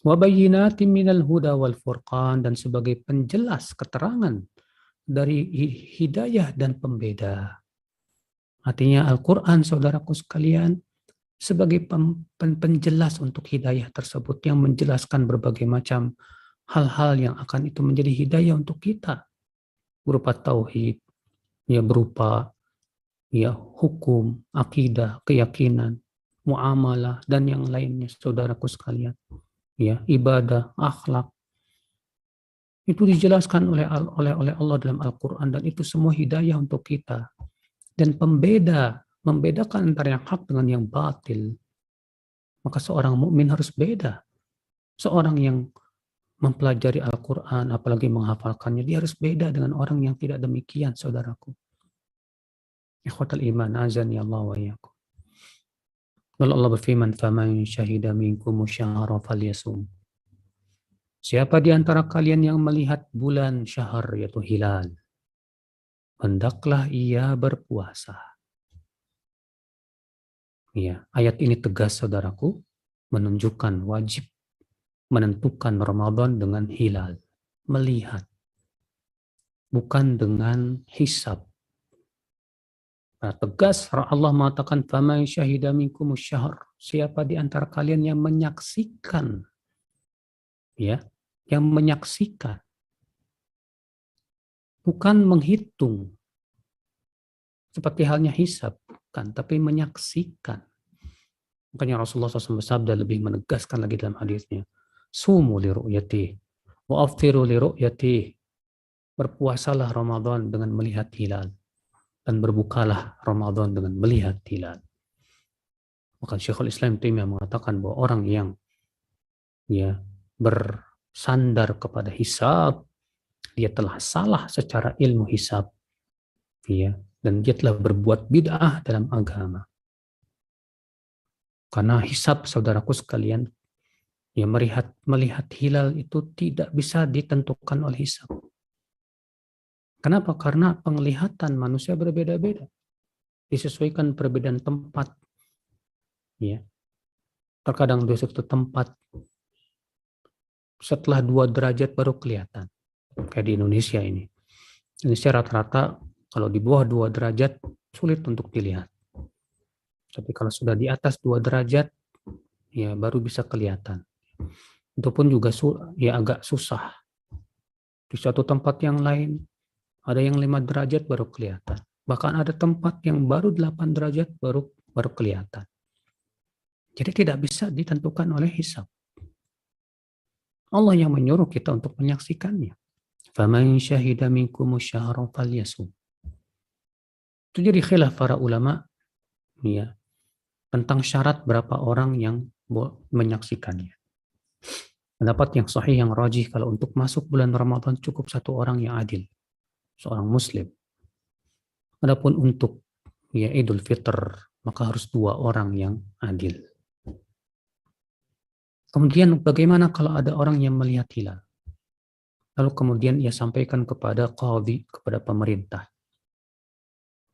S1: Wa bayyinatin minal huda wal furqan, dan sebagai penjelas keterangan dari hidayah dan pembeda. Artinya Al-Quran, saudaraku sekalian, sebagai penjelas untuk hidayah tersebut, yang menjelaskan berbagai macam hal-hal yang akan itu menjadi hidayah untuk kita, berupa tauhid, ya berupa ya hukum, akidah, keyakinan, muamalah dan yang lainnya saudaraku sekalian. Ya, ibadah, akhlak itu dijelaskan oleh Allah dalam Al-Qur'an, dan itu semua hidayah untuk kita. Dan membedakan antara yang hak dengan yang batil. Maka seorang mukmin harus beda. Seorang yang mempelajari Al-Quran, apalagi menghafalkannya, dia harus beda dengan orang yang tidak demikian, saudaraku. Ikhwatal iman, azani Allah wa iyyakum. Lalu Allah berfirman, "Faman syahida minkum syahra falyasum." Siapa di antara kalian yang melihat bulan syahr, yaitu hilal, hendaklah ia berpuasa. Ya, ayat ini tegas, saudaraku, menunjukkan wajib menentukan Ramadan dengan hilal, melihat, bukan dengan hisab. Nah, tegas Allah mengatakan, "Faman syahida minkum syahr." Siapa di antara kalian yang menyaksikan, ya, yang menyaksikan, bukan menghitung seperti halnya hisab, bukan, tapi menyaksikan. Makanya Rasulullah SAW bersabda, lebih menegaskan lagi dalam hadisnya, "Sumu li ru'yati wa aftiru li ru'yati." Berpuasalah Ramadan dengan melihat hilal, dan berbukalah Ramadan dengan melihat hilal. Maka Syekhul Islam Taimiyah mengatakan bahwa orang yang ya bersandar kepada hisab, dia telah salah secara ilmu hisab, ya, dan dia telah berbuat bid'ah dalam agama. Karena hisab, saudaraku sekalian, ya, melihat hilal itu tidak bisa ditentukan oleh hisab. Kenapa? Karena penglihatan manusia berbeda-beda, disesuaikan perbedaan tempat. Ya, terkadang di suatu tempat setelah 2 derajat baru kelihatan. Kayak di Indonesia ini. Indonesia rata-rata kalau di bawah 2 derajat sulit untuk dilihat. Tapi kalau sudah di atas 2 derajat, ya baru bisa kelihatan. Itu pun juga ya agak susah. Di suatu tempat yang lain, ada yang 5 derajat baru kelihatan. Bahkan ada tempat yang baru 8 derajat baru kelihatan. Jadi tidak bisa ditentukan oleh hisab. Allah yang menyuruh kita untuk menyaksikannya. Faman syahida minkum syahra falyasum. Itu jadi khilaf para ulama, ya, tentang syarat berapa orang yang menyaksikannya. Pendapat yang sahih, yang rajih, kalau untuk masuk bulan Ramadan cukup 1 orang yang adil, seorang muslim. Adapun untuk ya Idul Fitr, maka harus 2 orang yang adil. Kemudian bagaimana kalau ada orang yang melihat hilal, lalu kemudian ia sampaikan kepada qadhi, kepada pemerintah.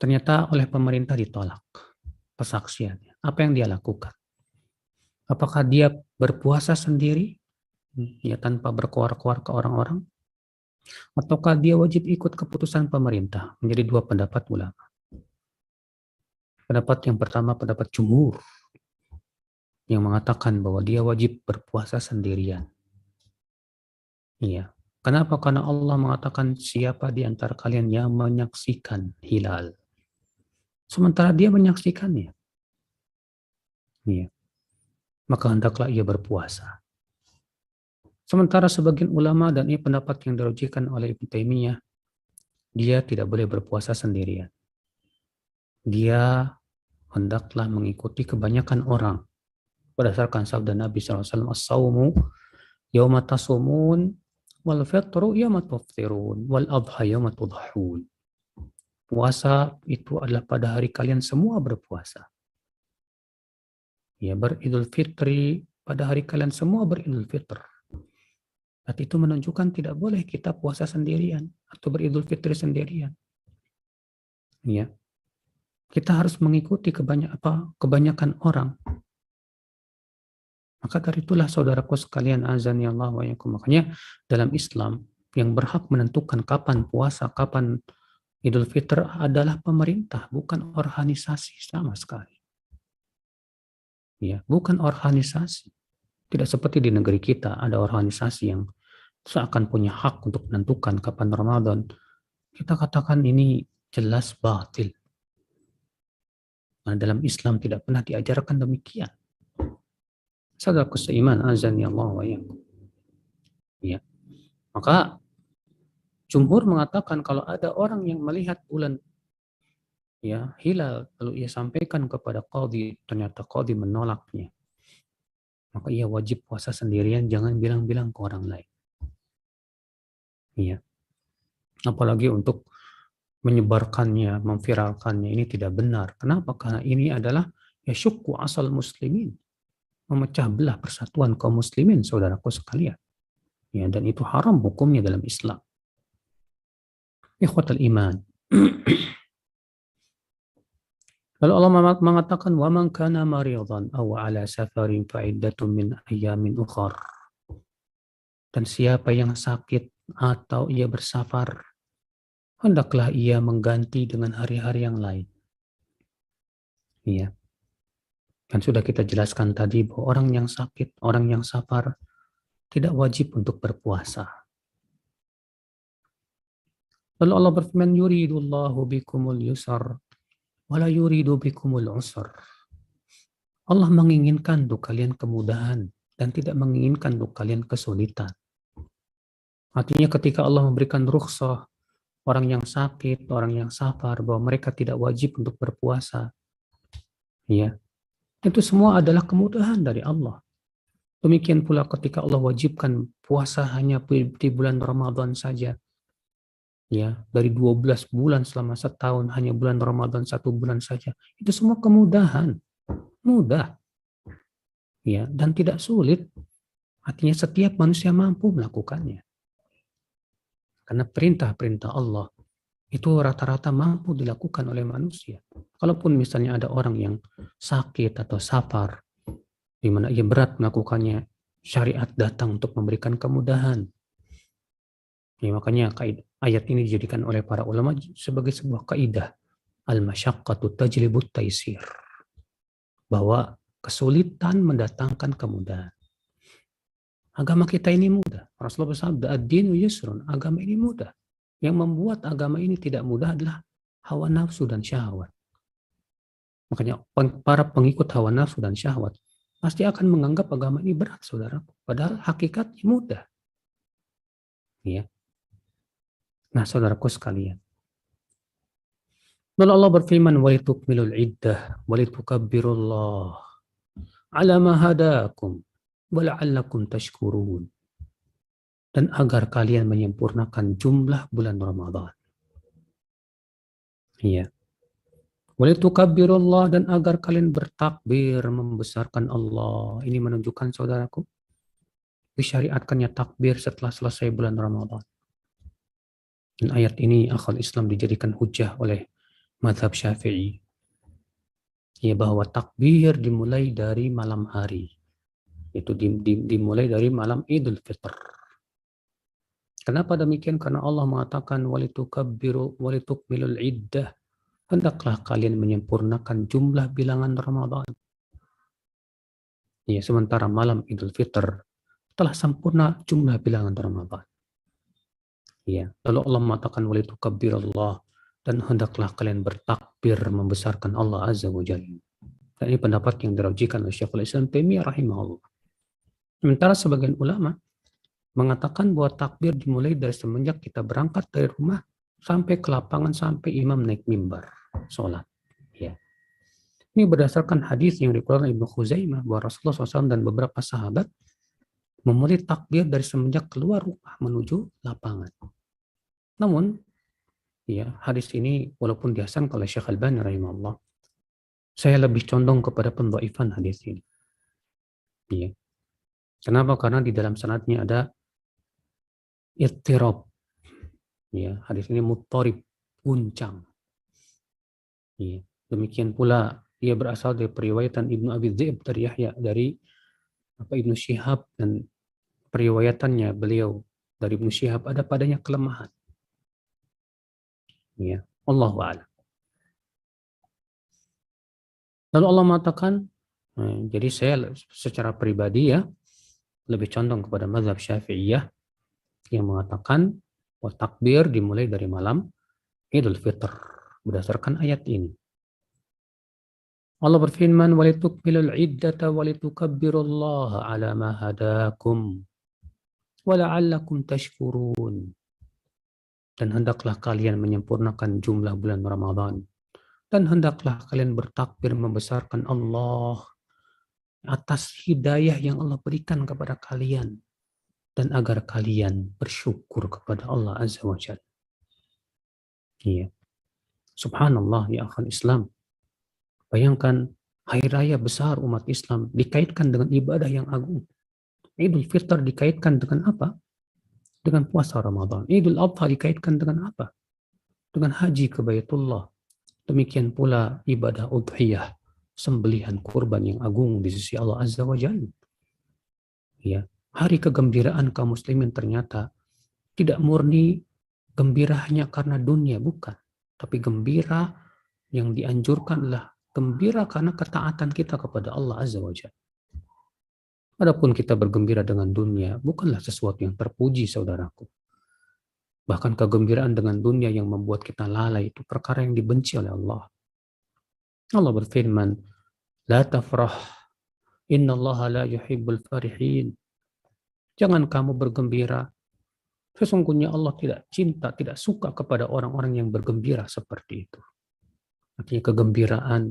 S1: Ternyata oleh pemerintah ditolak persaksiannya. Apa yang dia lakukan? Apakah dia berpuasa sendiri, ya, tanpa berkoar-koar ke orang-orang? Ataukah dia wajib ikut keputusan pemerintah? Menjadi 2 pendapat ulama. Pendapat yang pertama, pendapat jumhur, yang mengatakan bahwa dia wajib berpuasa sendirian. Iya. Kenapa? Karena Allah mengatakan, siapa di antara kalian yang menyaksikan hilal, sementara dia menyaksikannya, iya, maka hendaklah ia berpuasa. Sementara sebagian ulama, dan ini pendapat yang dirujukan oleh Ibnu Taimiyah, dia tidak boleh berpuasa sendirian. Dia hendaklah mengikuti kebanyakan orang. Berdasarkan sabda Nabi SAW, "As-sawmu yawma tasumun, wal fitru yawma tuftirun, wal adha yawma tudhahun." Puasa itu adalah pada hari kalian semua berpuasa. Ya, beridul fitri pada hari kalian semua beridul fitr. Dan itu menunjukkan tidak boleh kita puasa sendirian atau beridul fitri sendirian. Ya. Kita harus mengikuti kebanyakan orang. Maka dari itulah saudaraku sekalian, azani Allah wa iyyakum. Makanya dalam Islam yang berhak menentukan kapan puasa, kapan Idul Fitr adalah pemerintah, bukan organisasi sama sekali. Ya, bukan organisasi. Tidak seperti di negeri kita ada organisasi yang seakan punya hak untuk menentukan kapan Ramadan. Kita katakan ini Jelas batil. Karena dalam Islam tidak pernah diajarkan demikian. Saudaraku seiman, azan ya Allah wa iyyakum. Ya. Maka jumhur mengatakan kalau ada orang yang melihat bulan ya hilal lalu ia sampaikan kepada qadhi, ternyata qadhi menolaknya, maka ia wajib puasa sendirian, jangan bilang-bilang ke orang lain. Iya. Apalagi untuk menyebarkannya, memviralkannya, ini tidak benar. Kenapa? Karena ini adalah ya syukku asal muslimin, memecah belah persatuan kaum muslimin, saudaraku sekalian. Ya, dan itu haram hukumnya dalam Islam. Ikhwatul iman. Lalu Allah mengatakan wa man kana maridan aw ala safarin fa iddatun min ayyamin ukhar. Dan siapa yang sakit atau ia bersafar, hendaklah ia mengganti dengan hari-hari yang lain. Iya. Kan sudah kita jelaskan tadi bahwa orang yang sakit, orang yang safar tidak wajib untuk berpuasa. Lalu Allah berfirman, yuridullahu bikumul yusar wala yuridu bikumul usar. Allah menginginkan untuk kalian kemudahan dan tidak menginginkan untuk kalian kesulitan. Artinya ketika Allah memberikan rukhsah orang yang sakit, orang yang safar, bahwa mereka tidak wajib untuk berpuasa, ya, itu semua adalah kemudahan dari Allah. Demikian pula ketika Allah wajibkan puasa hanya di bulan Ramadan saja, ya, dari 12 bulan selama setahun hanya bulan Ramadan 1 bulan saja, itu semua kemudahan, mudah, ya, dan tidak sulit. Artinya setiap manusia mampu melakukannya. Karena perintah-perintah Allah itu rata-rata mampu dilakukan oleh manusia. Kalaupun misalnya ada orang yang sakit atau safar, di mana ia berat melakukannya, syariat datang untuk memberikan kemudahan. Ya, makanya ayat ini dijadikan oleh para ulama sebagai sebuah kaidah, al-masyaqqatu tajlibut taisir, bahwa kesulitan mendatangkan kemudahan. Agama kita ini mudah. Rasulullah bersabda, ad-dinu yusrun, agama ini mudah. Yang membuat agama ini tidak mudah adalah hawa nafsu dan syahwat. Makanya para pengikut hawa nafsu dan syahwat pasti akan menganggap agama ini berat, saudara. Padahal hakikatnya mudah. Ya. Nah, saudaraku sekalian. Lalu Allah berfirman, walitukmilul iddah, walitukabbirullah ala ma hadakum, wala'allakum tashkurun. Dan agar kalian menyempurnakan jumlah bulan Ramadan. Iya. Walitukabbirullah, dan agar kalian bertakbir membesarkan Allah. Ini menunjukkan, saudaraku, disyariatkannya takbir setelah selesai bulan Ramadan. Dan ayat ini akhal Islam dijadikan hujah oleh mazhab Syafi'i. Ya, bahwa takbir dimulai dari malam hari. Itu dimulai dari malam Idul Fitr. Kenapa demikian? Karena Allah mengatakan walitukabbiru walitukmilul iddah. Hendaklah kalian menyempurnakan jumlah bilangan Ramadan. Ya, sementara malam Idul Fitr telah sempurna jumlah bilangan Ramadan. Ya, lalu Allah mengatakan walitukabbirullah, dan hendaklah kalian bertakbir membesarkan Allah Azza wa Jalla. Dan ini pendapat yang dirajikan oleh Syekhul Islam Taimiyah rahimahullah. Sementara sebagian ulama mengatakan bahwa takbir dimulai dari semenjak kita berangkat dari rumah sampai ke lapangan, sampai imam naik mimbar sholat. Ya. Ini berdasarkan hadis yang dikeluarkan Ibnu Khuzaimah bahwa Rasulullah SAW dan beberapa sahabat memulai takbir dari semenjak keluar rumah menuju lapangan. Namun, ya, hadis ini walaupun dihasankan oleh Syekh Al-Albani rahimahullah, saya lebih condong kepada pendhaifan hadis ini. Ya. Kenapa? Karena di dalam sanadnya ada ittirab. Ya, hadis ini muttarib, guncang. Ya. Demikian pula ia berasal dari periwayatan Ibnu Abi Dzib dari Yahya, dari Ibnu Syihab, dan periwayatannya beliau dari Ibnu Syihab ada padanya kelemahan. Ya, Allahu a'lam. Lalu Allah mengatakan, jadi saya secara pribadi ya lebih condong kepada mazhab Syafi'iyah yang mengatakan bahwa takbir dimulai dari malam Idul Fitr. berdasarkan ayat ini. Allah berfirman, "Walitukmilul iddata walitukabbirullaha ala ma hadakum wa la'allakum tashkurun." Dan hendaklah kalian menyempurnakan jumlah bulan Ramadan. Dan hendaklah kalian bertakbir membesarkan Allah atas hidayah yang Allah berikan kepada kalian. Dan agar kalian bersyukur kepada Allah Azza wa Jalla. Iya. Subhanallah ya akhal Islam. Bayangkan hari raya besar umat Islam dikaitkan dengan ibadah yang agung. Idul Fitr dikaitkan dengan apa? Dengan puasa Ramadan. Idul Adha dikaitkan dengan apa? Dengan haji ke Baitullah. Demikian pula ibadah udhiyah, sembelihan kurban yang agung di sisi Allah Azza wa Jalla. Ya, hari kegembiraan kaum muslimin ternyata tidak murni gembira hanya karena dunia, bukan. Tapi gembira yang dianjurkan adalah gembira karena ketaatan kita kepada Allah Azza wa Jalla. Adapun kita bergembira dengan dunia bukanlah sesuatu yang terpuji, saudaraku. Bahkan kegembiraan dengan dunia yang membuat kita lalai itu perkara yang dibenci oleh Allah. Allah berfirman, "La tafrah, innallaha la yuhibbul farihin." Jangan kamu bergembira. Sesungguhnya Allah tidak cinta, tidak suka kepada orang-orang yang bergembira seperti itu. Artinya kegembiraan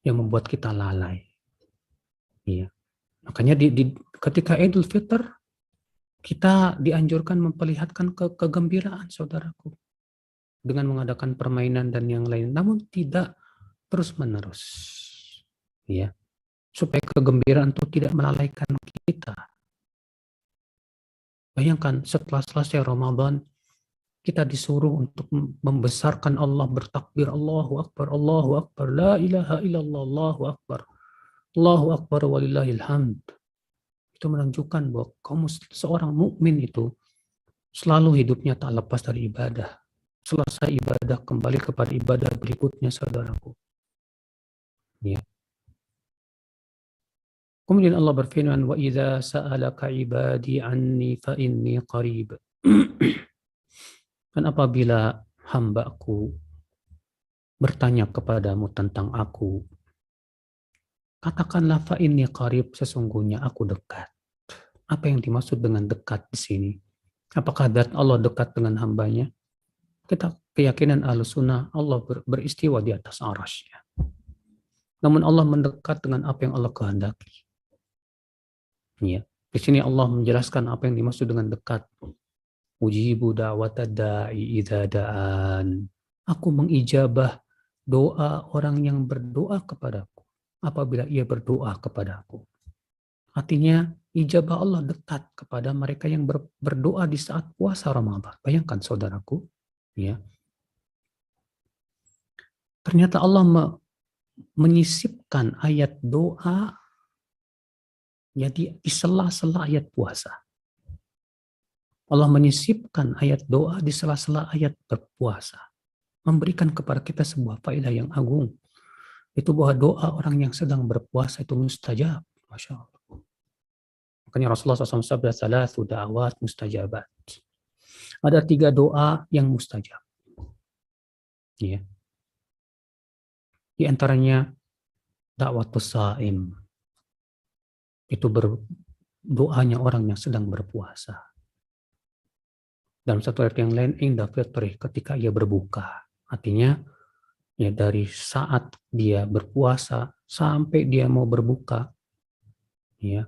S1: yang membuat kita lalai. Iya. Makanya ketika Idul Fitr, kita dianjurkan memperlihatkan kegembiraan, saudaraku. Dengan mengadakan permainan dan yang lain. Namun tidak terus-menerus. Ya. Supaya kegembiraan itu tidak melalaikan kita. Bayangkan setelah selesai Ramadan, kita disuruh untuk membesarkan Allah, bertakbir, Allahu Akbar, la ilaha illallah, Allahu Akbar walillahil hamd. Itu menunjukkan bahwa seorang mukmin itu selalu hidupnya tak lepas dari ibadah. Selesai ibadah kembali kepada ibadah berikutnya, saudaraku. Ya. Kemudian Allah berfirman, "Wa idza sa'alaka 'ibadi 'anni fa inni qarib." Dan apabila hamba-Ku bertanya kepadamu tentang aku, katakanlah fa inni qarib, sesungguhnya aku dekat. Apa yang dimaksud dengan dekat di sini? Apakah zat Allah dekat dengan hambanya? Kita keyakinan Ahlussunnah, Allah beristiwa di atas arasy-Nya. Namun Allah mendekat dengan apa yang Allah kehendaki. Ya. Di sini Allah menjelaskan apa yang dimaksud dengan dekat. Ujibu da'watad da'i idza da'an. Aku mengijabah doa orang yang berdoa kepadaku apabila ia berdoa kepadaku. Artinya ijabah Allah dekat kepada mereka yang berdoa di saat puasa Ramadan. Bayangkan saudaraku, ya. Ternyata Allah menyisipkan ayat doa jadi di sela-sela ayat puasa. Allah menyisipkan ayat doa di sela-sela ayat berpuasa. Memberikan kepada kita sebuah faedah yang agung. Itu bahwa doa orang yang sedang berpuasa itu mustajab. Masya Allah. Makanya Rasulullah SAW sabda, "Thalathu da'awat mustajabat." Ada 3 doa yang mustajab. Ya. Di antaranya da'watus shaim. Itu doanya orang yang sedang berpuasa. Dalam satu ayat yang lain, inda fitrih, ketika ia berbuka. Artinya, ya dari saat dia berpuasa sampai dia mau berbuka, ya,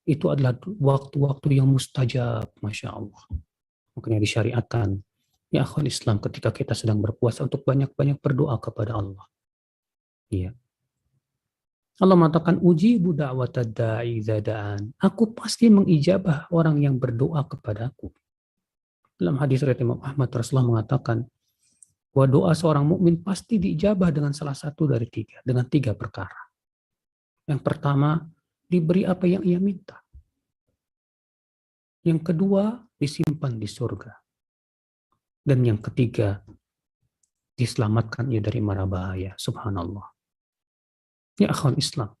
S1: itu adalah waktu-waktu yang mustajab, Masya Allah. Makanya disyariatkan, ya akhwal Islam, ketika kita sedang berpuasa untuk banyak-banyak berdoa kepada Allah. Ya. Allah mengatakan, ujibu da'watad da'i idza da'an. Aku pasti mengijabah orang yang berdoa kepadaku. Dalam hadis riwayat Imam Ahmad, Rasulullah mengatakan bahwa doa seorang mukmin pasti diijabah dengan salah satu dari 3, dengan 3 perkara. Yang pertama, diberi apa yang ia minta. Yang kedua, disimpan di surga. Dan yang ketiga, diselamatkan ia dari mara bahaya. Subhanallah. Ya akhwal Islam.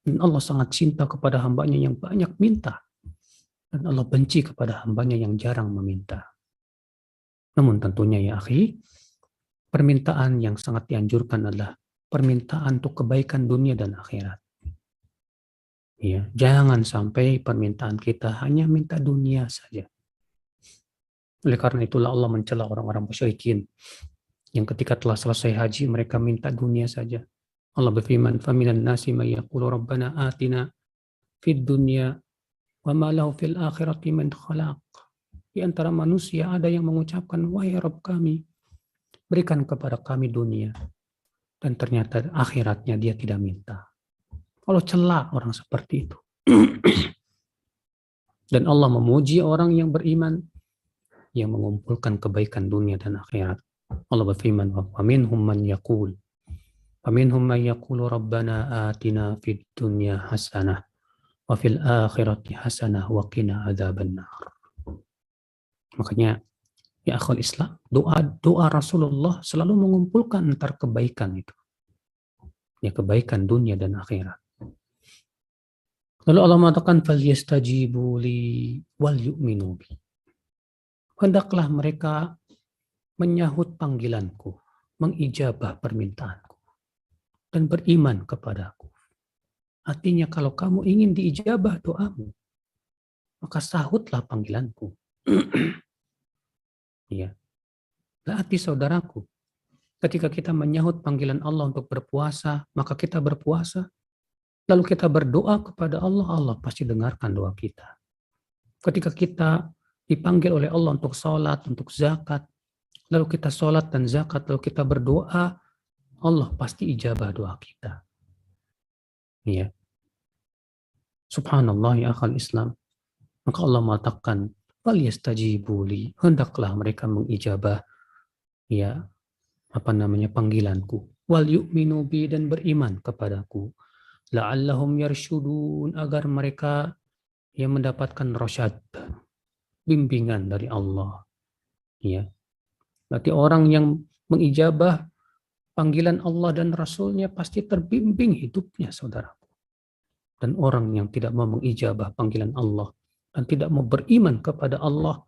S1: Dan Allah sangat cinta kepada hambanya yang banyak minta. Dan Allah benci kepada hambanya yang jarang meminta. Namun tentunya ya akhi, permintaan yang sangat dianjurkan adalah permintaan untuk kebaikan dunia dan akhirat. Ya, jangan sampai permintaan kita hanya minta dunia saja. Oleh karena itulah Allah mencela orang-orang musyrikin yang ketika telah selesai haji mereka minta dunia saja. Allah berfirman, "Faminan nasi may yaqulu rabbana atina fid dunya wa ma lahu fil akhirati min khalaq." Di antara manusia ada yang mengucapkan, "Wahai Rabb kami, berikan kepada kami dunia." Dan ternyata akhiratnya dia tidak minta. Allah celak orang seperti itu. Dan Allah memuji orang yang beriman yang mengumpulkan kebaikan dunia dan akhirat. Allah berfirman, "Wa minhum man yaqul rabbana atina fid dunya hasanah wa fil akhirati hasanah wa qina adzabannar." Makanya ya akhul Islam, doa Rasulullah selalu mengumpulkan antar kebaikan itu. Ya kebaikan dunia dan akhirat. Lalu Allah mengatakan falyastajibu li wal yu'minu bi. Hendaklah mereka menyahut panggilanku, mengijabah permintaanku dan beriman kepadaku. Artinya kalau kamu ingin diijabah doamu, maka sahutlah panggilanku. Ya. Berarti saudaraku, ketika kita menyahut panggilan Allah untuk berpuasa, maka kita berpuasa. Lalu kita berdoa kepada Allah, Allah pasti dengarkan doa kita. Ketika kita dipanggil oleh Allah untuk sholat, untuk zakat, lalu kita sholat dan zakat, lalu kita berdoa, Allah pasti ijabah doa kita. Ya. Subhanallah ya akhal Islam. Maka Allah mengatakan, "Falyastajibu li." Hendaklah mereka mengijabah ya panggilanku. Wal yu'minu bi, dan beriman kepadaku. La'allahum yarshudun, agar mereka yang mendapatkan rasyad, bimbingan dari Allah. Ya. Berarti orang yang mengijabah panggilan Allah dan Rasulnya pasti terbimbing hidupnya, saudaraku. Dan orang yang tidak mau mengijabah panggilan Allah dan tidak mau beriman kepada Allah,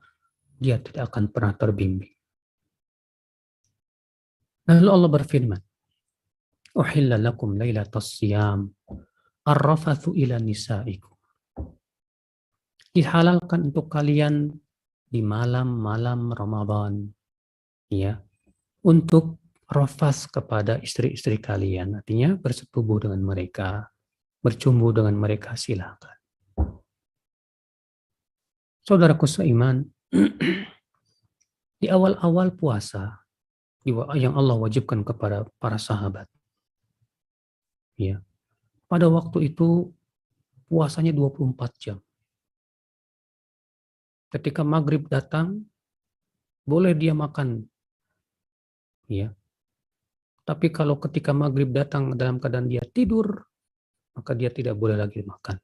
S1: dia tidak akan pernah terbimbing. Lalu Allah berfirman, "Uhilla lakum lailatas siyam arrafathu ila nisaikum." Dihalalkan untuk kalian di malam-malam Ramadan, ya, untuk rafas kepada istri-istri kalian, artinya bersetubuh dengan mereka, bercumbu dengan mereka, silakan. Saudaraku seiman, di awal-awal puasa yang Allah wajibkan kepada para sahabat, ya, pada waktu itu puasanya 24 jam. Ketika maghrib datang, boleh dia makan, ya. Tapi kalau ketika maghrib datang dalam keadaan dia tidur, maka dia tidak boleh lagi makan.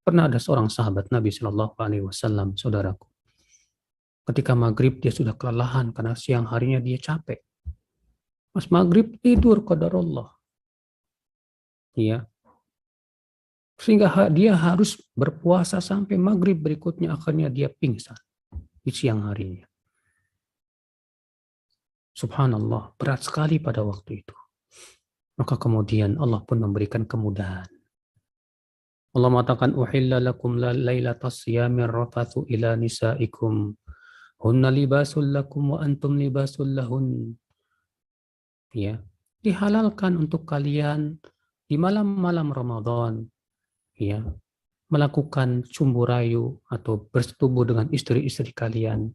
S1: Pernah ada seorang sahabat Nabi Shallallahu Alaihi Wasallam, saudaraku. Ketika maghrib dia sudah kelelahan karena siang harinya dia capek. Pas maghrib tidur qadarullah. Ya. Sehingga dia harus berpuasa sampai maghrib berikutnya, akhirnya dia pingsan di siang harinya. Subhanallah, berat sekali pada waktu itu. Maka kemudian Allah pun memberikan kemudahan. Allah mengatakan, "Uhilla lakum lailatas siyamir rafathu ila nisaikum hunna libasul lakum wa antum libasul lahun." Ya, dihalalkan untuk kalian di malam-malam Ramadan, ya, melakukan cumbu rayu atau bersetubuh dengan istri-istri kalian.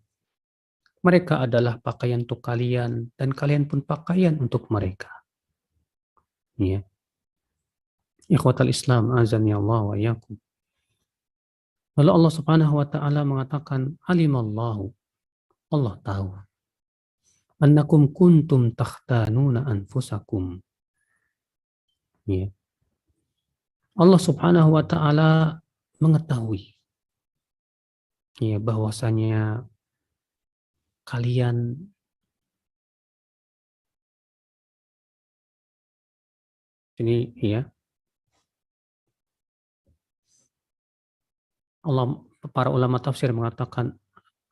S1: Mereka adalah pakaian untuk kalian dan kalian pun pakaian untuk mereka. Ya. Ikhwatal Islam, azan ya Allah wa yakum. Lalu Allah Subhanahu wa taala mengatakan, "Alimallahu." Allah tahu. "Annakum kuntum takhtanuna anfusakum." Ya. Allah Subhanahu wa taala mengetahui, ya, bahwasanya kalian ini, ya, para ulama tafsir mengatakan,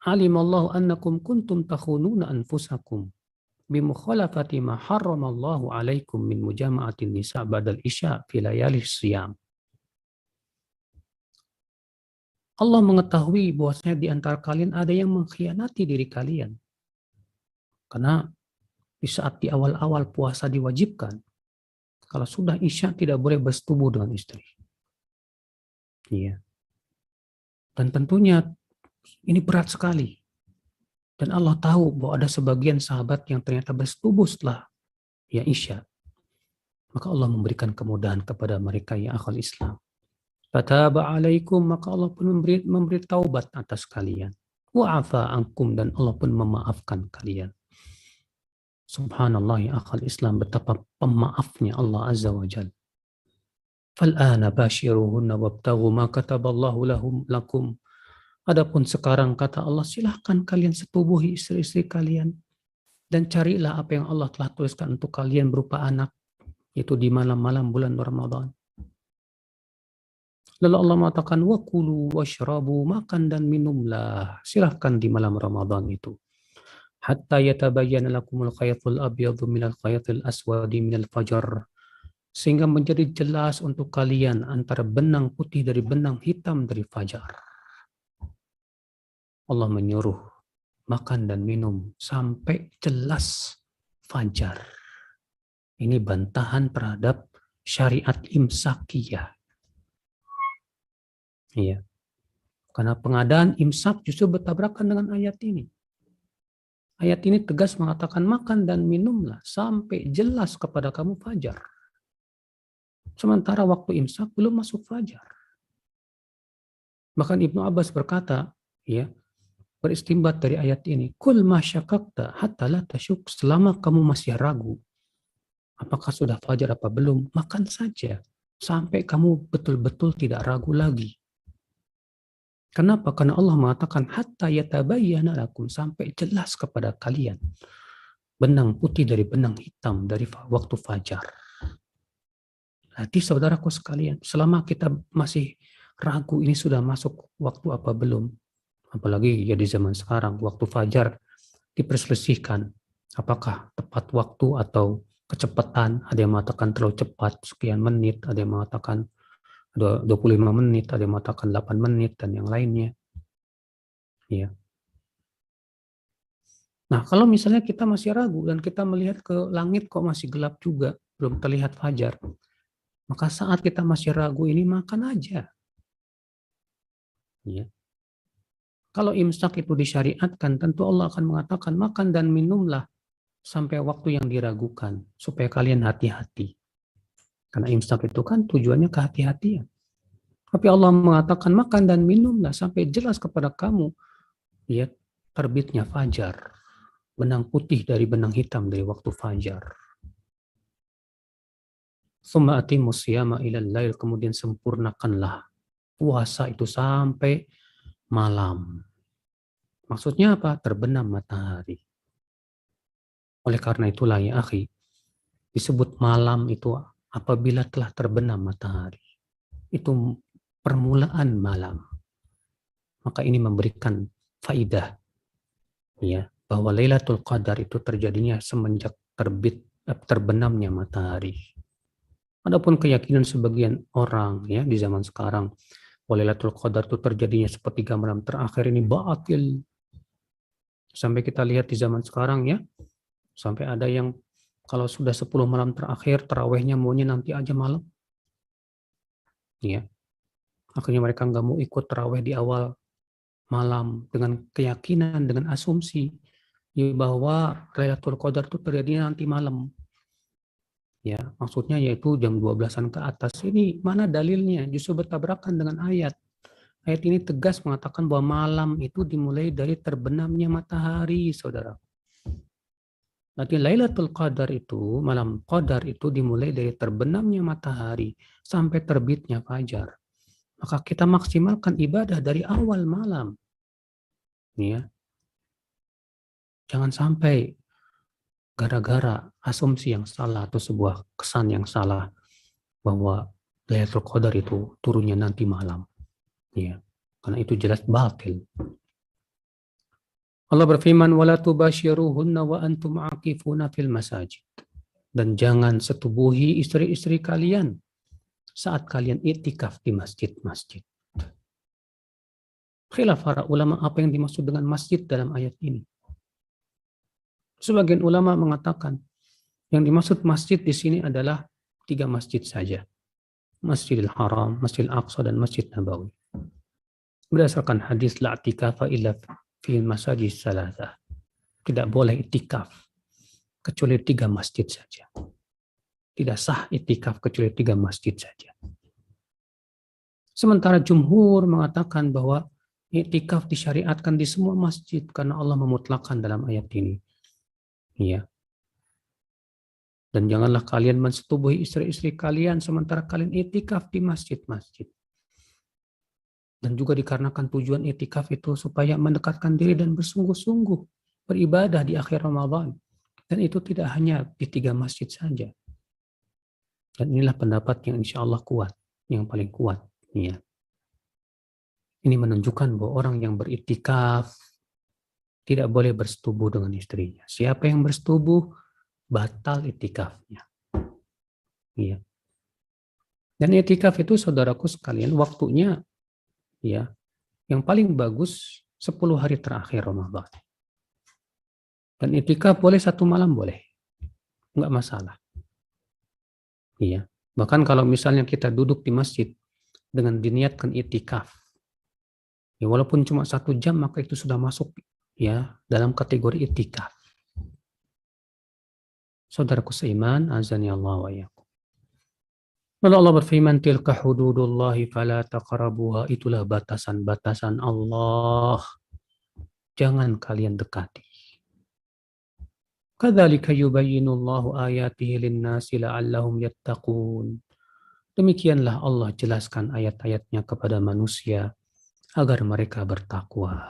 S1: "Alimallahu annakum kuntum takhununa anfusakum bimukhalafati ma harramallahu alaikum min mujama'atin nisa badal isya fi layali siyam. Allah mengetahui bahwasanya di antara kalian ada yang mengkhianati diri kalian. Karena di saat di awal-awal puasa diwajibkan, kalau sudah isya tidak boleh bersetubuh dengan istri. Iya. Dan tentunya ini berat sekali. Dan Allah tahu bahwa ada sebagian sahabat yang ternyata bersetubuh setelah ya isya. Maka Allah memberikan kemudahan kepada mereka yang akal Islam. Fataba alaikum, maka Allah pun memberi taubat atas kalian. Wa'afa ankum, dan Allah pun memaafkan kalian. Subhanallah ya akal Islam, betapa pemaafnya Allah Azza wa Jalla. Fal'ana bashiruhunna wabtaghu ma kataballahu lakum. Adapun sekarang kata Allah, silahkan kalian setubuhi istri-istri kalian dan carilah apa yang Allah telah tuliskan untuk kalian berupa anak, itu di malam-malam bulan Ramadan. Lalu Allah mengatakan, wakulu washrabu, makan dan minumlah, silahkan di malam Ramadan itu. Hatta yatabayyana lakumul khaytul abyadu minal khaytil aswadi minal fajar. Sehingga menjadi jelas untuk kalian antara benang putih dari benang hitam dari fajar. Allah menyuruh makan dan minum sampai jelas fajar. Ini bantahan terhadap syariat imsakiyah. Iya. Karena pengadaan imsak justru bertabrakan dengan ayat ini. Ayat ini tegas mengatakan makan dan minumlah sampai jelas kepada kamu fajar. Sementara waktu imsak belum masuk fajar. Bahkan Ibnu Abbas berkata, ya, beristimbat dari ayat ini, kul masyakakta hatta la tasyuk, selama kamu masih ragu apakah sudah fajar apa belum, makan saja sampai kamu betul-betul tidak ragu lagi. Kenapa? Karena Allah mengatakan hatta yatabayyana lakum, sampai jelas kepada kalian benang putih dari benang hitam dari waktu fajar. Jadi saudaraku sekalian, selama kita masih ragu ini sudah masuk waktu apa belum, apalagi ya di zaman sekarang waktu fajar diperselisihkan apakah tepat waktu atau kecepatan, ada yang mengatakan terlalu cepat sekian menit, ada yang mengatakan 25 menit, ada yang mengatakan 8 menit, dan yang lainnya. Ya. Nah, kalau misalnya kita masih ragu dan kita melihat ke langit kok masih gelap juga, belum terlihat fajar, maka saat kita masih ragu ini makan aja. Ya. Kalau imsak itu disyariatkan, tentu Allah akan mengatakan makan dan minumlah sampai waktu yang diragukan, supaya kalian hati-hati. Karena imsak itu kan tujuannya kehati-hatian. Tapi Allah mengatakan makan dan minumlah sampai jelas kepada kamu, ya, terbitnya fajar. Benang putih dari benang hitam dari waktu fajar. Tsumma atimmus siyama ilal lail, kemudian sempurnakanlah puasa itu sampai malam. Maksudnya apa? Terbenam matahari. Oleh karena itulah ya akhi, disebut malam itu apabila telah terbenam matahari. Itu permulaan malam. Maka ini memberikan faidah, ya, bahwa Lailatul Qadar itu terjadinya semenjak terbenamnya matahari. Adapun keyakinan sebagian orang ya di zaman sekarang, Lailatul Qadar itu terjadinya sepertiga malam terakhir, ini batil. Sampai kita lihat di zaman sekarang ya, sampai ada yang kalau sudah 10 malam terakhir, tarawehnya maunya nanti aja malam. Ya. Akhirnya mereka nggak mau ikut taraweh di awal malam dengan keyakinan, dengan asumsi bahwa Lailatul Qadar itu terjadi nanti malam. Ya, maksudnya yaitu jam 12-an ke atas. Ini mana dalilnya? Justru bertabrakan dengan ayat. Ayat ini tegas mengatakan bahwa malam itu dimulai dari terbenamnya matahari, saudara. Nanti Lailatul Qadar itu, malam Qadar itu dimulai dari terbenamnya matahari sampai terbitnya fajar. Maka kita maksimalkan ibadah dari awal malam. Ya. Jangan sampai gara-gara asumsi yang salah atau sebuah kesan yang salah bahwa Lailatul Qadar itu turunnya nanti malam. Ya. Karena itu jelas batil. Allah berfirman, "Wala tubasyiruhunna wa antum aqifuna fil masajid." Dan jangan setubuhi istri-istri kalian saat kalian iktikaf di masjid-masjid. Khilaf para ulama apa yang dimaksud dengan masjid dalam ayat ini. Sebagian ulama mengatakan yang dimaksud masjid di sini adalah 3 masjid saja. Masjidil Haram, Masjidil Aqsa, dan Masjid Nabawi. Berdasarkan hadis la i'tikafa illa fil masajid salasah. Tidak boleh iktikaf kecuali 3 masjid saja. Tidak sah iktikaf kecuali 3 masjid saja. Sementara jumhur mengatakan bahwa iktikaf disyariatkan di semua masjid karena Allah memutlakkan dalam ayat ini. Iya. Dan janganlah kalian mensetubuhi istri-istri kalian sementara kalian iktikaf di masjid-masjid. Dan juga dikarenakan tujuan iktikaf itu supaya mendekatkan diri dan bersungguh-sungguh beribadah di akhir Ramadan. Dan itu tidak hanya di 3 masjid saja. Dan inilah pendapat yang insya Allah kuat, yang paling kuat. Ya. Ini menunjukkan bahwa orang yang beriktikaf tidak boleh bersetubuh dengan istrinya. Siapa yang bersetubuh, batal iktikafnya. Ya. Dan iktikaf itu saudaraku sekalian, waktunya ya yang paling bagus 10 hari terakhir Ramadan. Dan iktikaf boleh 1 malam boleh. Enggak masalah. Iya. Bahkan kalau misalnya kita duduk di masjid dengan diniatkan iktikaf, ya walaupun cuma 1 jam maka itu sudah masuk ya dalam kategori iktikaf. Saudaraku seiman, azani Allah wa iyyakum. Lalu Allah berfirman, tilka hududullahi fala taqrabuha, itulah batasan-batasan Allah. Jangan kalian dekati. Kadzalika yubayyinullahu ayatihi lin-nasi la'allahum yattaqun. Demikianlah Allah jelaskan ayat-ayatnya kepada manusia agar mereka bertakwa.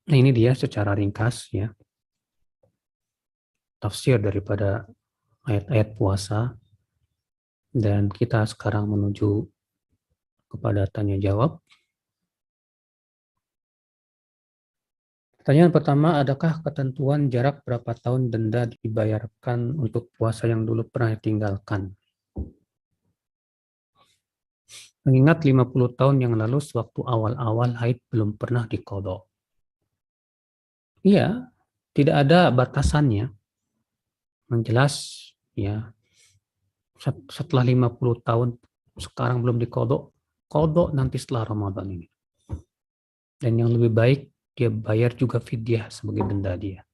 S1: Nah, ini dia secara ringkas ya tafsir daripada ayat-ayat puasa, dan kita sekarang menuju kepada tanya jawab. Pertanyaan pertama, adakah ketentuan jarak berapa tahun denda dibayarkan untuk puasa yang dulu pernah ditinggalkan? Mengingat 50 tahun yang lalu sewaktu awal-awal haid belum pernah diqadha. Iya, tidak ada batasannya. Yang jelas ya setelah 50 tahun sekarang belum diqadha, qadha nanti setelah Ramadan ini. Dan yang lebih baik dia bayar juga fidyah sebagai denda dia.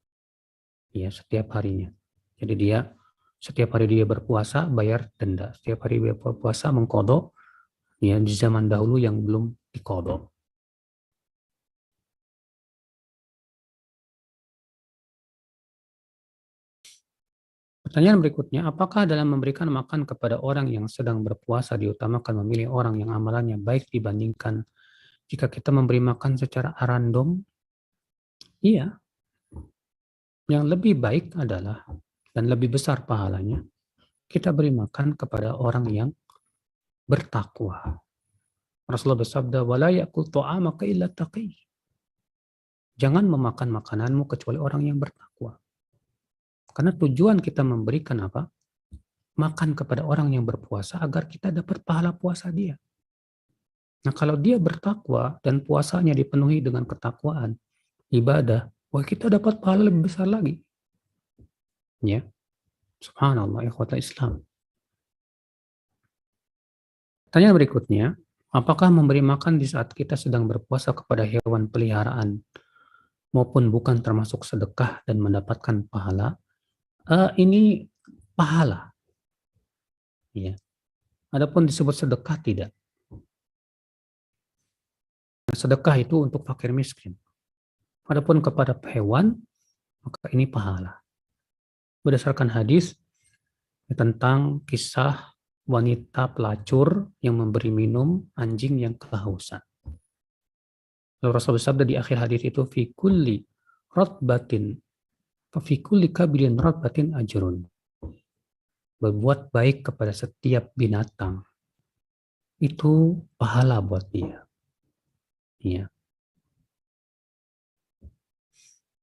S1: Ya, setiap harinya. Jadi dia setiap hari dia berpuasa bayar denda. Setiap hari dia berpuasa mengqadha ya di zaman dahulu yang belum diqadha. Pertanyaan berikutnya, apakah dalam memberikan makan kepada orang yang sedang berpuasa diutamakan memilih orang yang amalannya baik dibandingkan jika kita memberi makan secara random? Iya. Yang lebih baik adalah dan lebih besar pahalanya, kita beri makan kepada orang yang bertakwa. Rasulullah bersabda, "Wala ya'kul ta'amaka illa taqi." Jangan memakan makananmu kecuali orang yang bertakwa. Karena tujuan kita memberikan apa? Makan kepada orang yang berpuasa agar kita dapat pahala puasa dia. Nah, kalau dia bertakwa dan puasanya dipenuhi dengan ketakwaan, ibadah, wah kita dapat pahala lebih besar lagi. Ya. Subhanallah, ikhwatal Islam. Pertanyaan berikutnya, apakah memberi makan di saat kita sedang berpuasa kepada hewan peliharaan maupun bukan termasuk sedekah dan mendapatkan pahala? Ini pahala. Ya. Adapun disebut sedekah tidak. Sedekah itu untuk fakir miskin. Adapun kepada hewan, maka ini pahala. Berdasarkan hadis tentang kisah wanita pelacur yang memberi minum anjing yang kehausan. Lalu Rasul bersabda di akhir hadis itu, fi kulli ratbatin fi kulli kabirin ratbatin ajrun. Berbuat baik kepada setiap binatang itu pahala buat dia. Ya.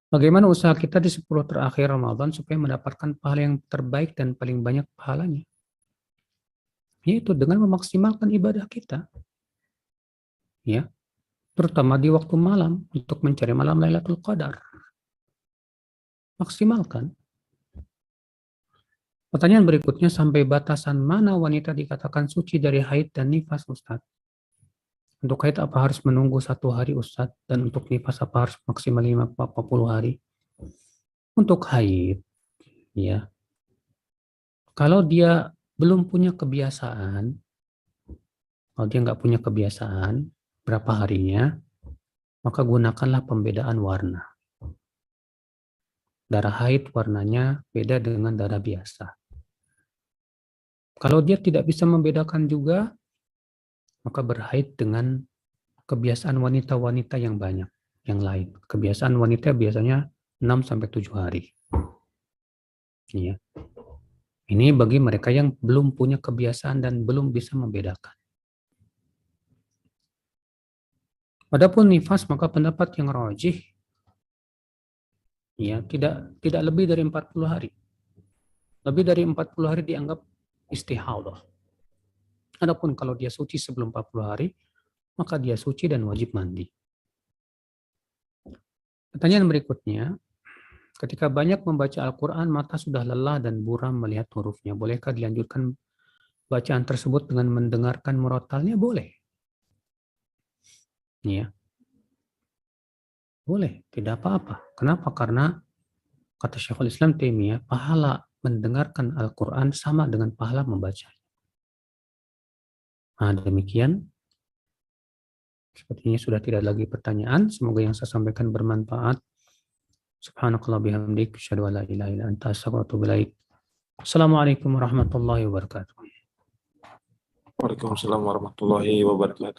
S1: Bagaimana usaha kita di 10 terakhir Ramadan supaya mendapatkan pahala yang terbaik dan paling banyak pahalanya? Yaitu dengan memaksimalkan ibadah kita. Ya, terutama di waktu malam untuk mencari malam Lailatul Qadar. Maksimalkan. Pertanyaan berikutnya, sampai batasan mana wanita dikatakan suci dari haid dan nifas, Ustaz? Untuk haid apa harus menunggu 1 hari, Ustaz? Dan untuk nifas apa harus maksimal 40 hari? Untuk haid, ya, kalau dia belum punya kebiasaan, kalau dia nggak punya kebiasaan berapa harinya, maka gunakanlah pembedaan warna. Darah haid warnanya beda dengan darah biasa. Kalau dia tidak bisa membedakan juga, maka berhaid dengan kebiasaan wanita-wanita yang banyak, yang lain. Kebiasaan wanita biasanya 6-7 hari. Ya. Ini bagi mereka yang belum punya kebiasaan dan belum bisa membedakan. Adapun nifas, maka pendapat yang rajih, ya, tidak lebih dari 40 hari. Lebih dari 40 hari dianggap istihadah. Adapun kalau dia suci sebelum 40 hari, maka dia suci dan wajib mandi. Pertanyaan berikutnya, ketika banyak membaca Al-Quran, mata sudah lelah dan buram melihat hurufnya. Bolehkah dilanjutkan bacaan tersebut dengan mendengarkan murotalnya? Boleh. Ya. Boleh, tidak apa-apa. Kenapa? Karena kata Syekhul Islam Taimiyah, pahala mendengarkan Al-Quran sama dengan pahala membaca. Nah, demikian. Sepertinya sudah tidak lagi pertanyaan. Semoga yang saya sampaikan bermanfaat. Subhanakallah bihamdik. Asyhadu an la ilaha illa anta astaghfiruka wa atubu ilaik. Assalamualaikum warahmatullahi wabarakatuh.
S2: Waalaikumsalam warahmatullahi wabarakatuh.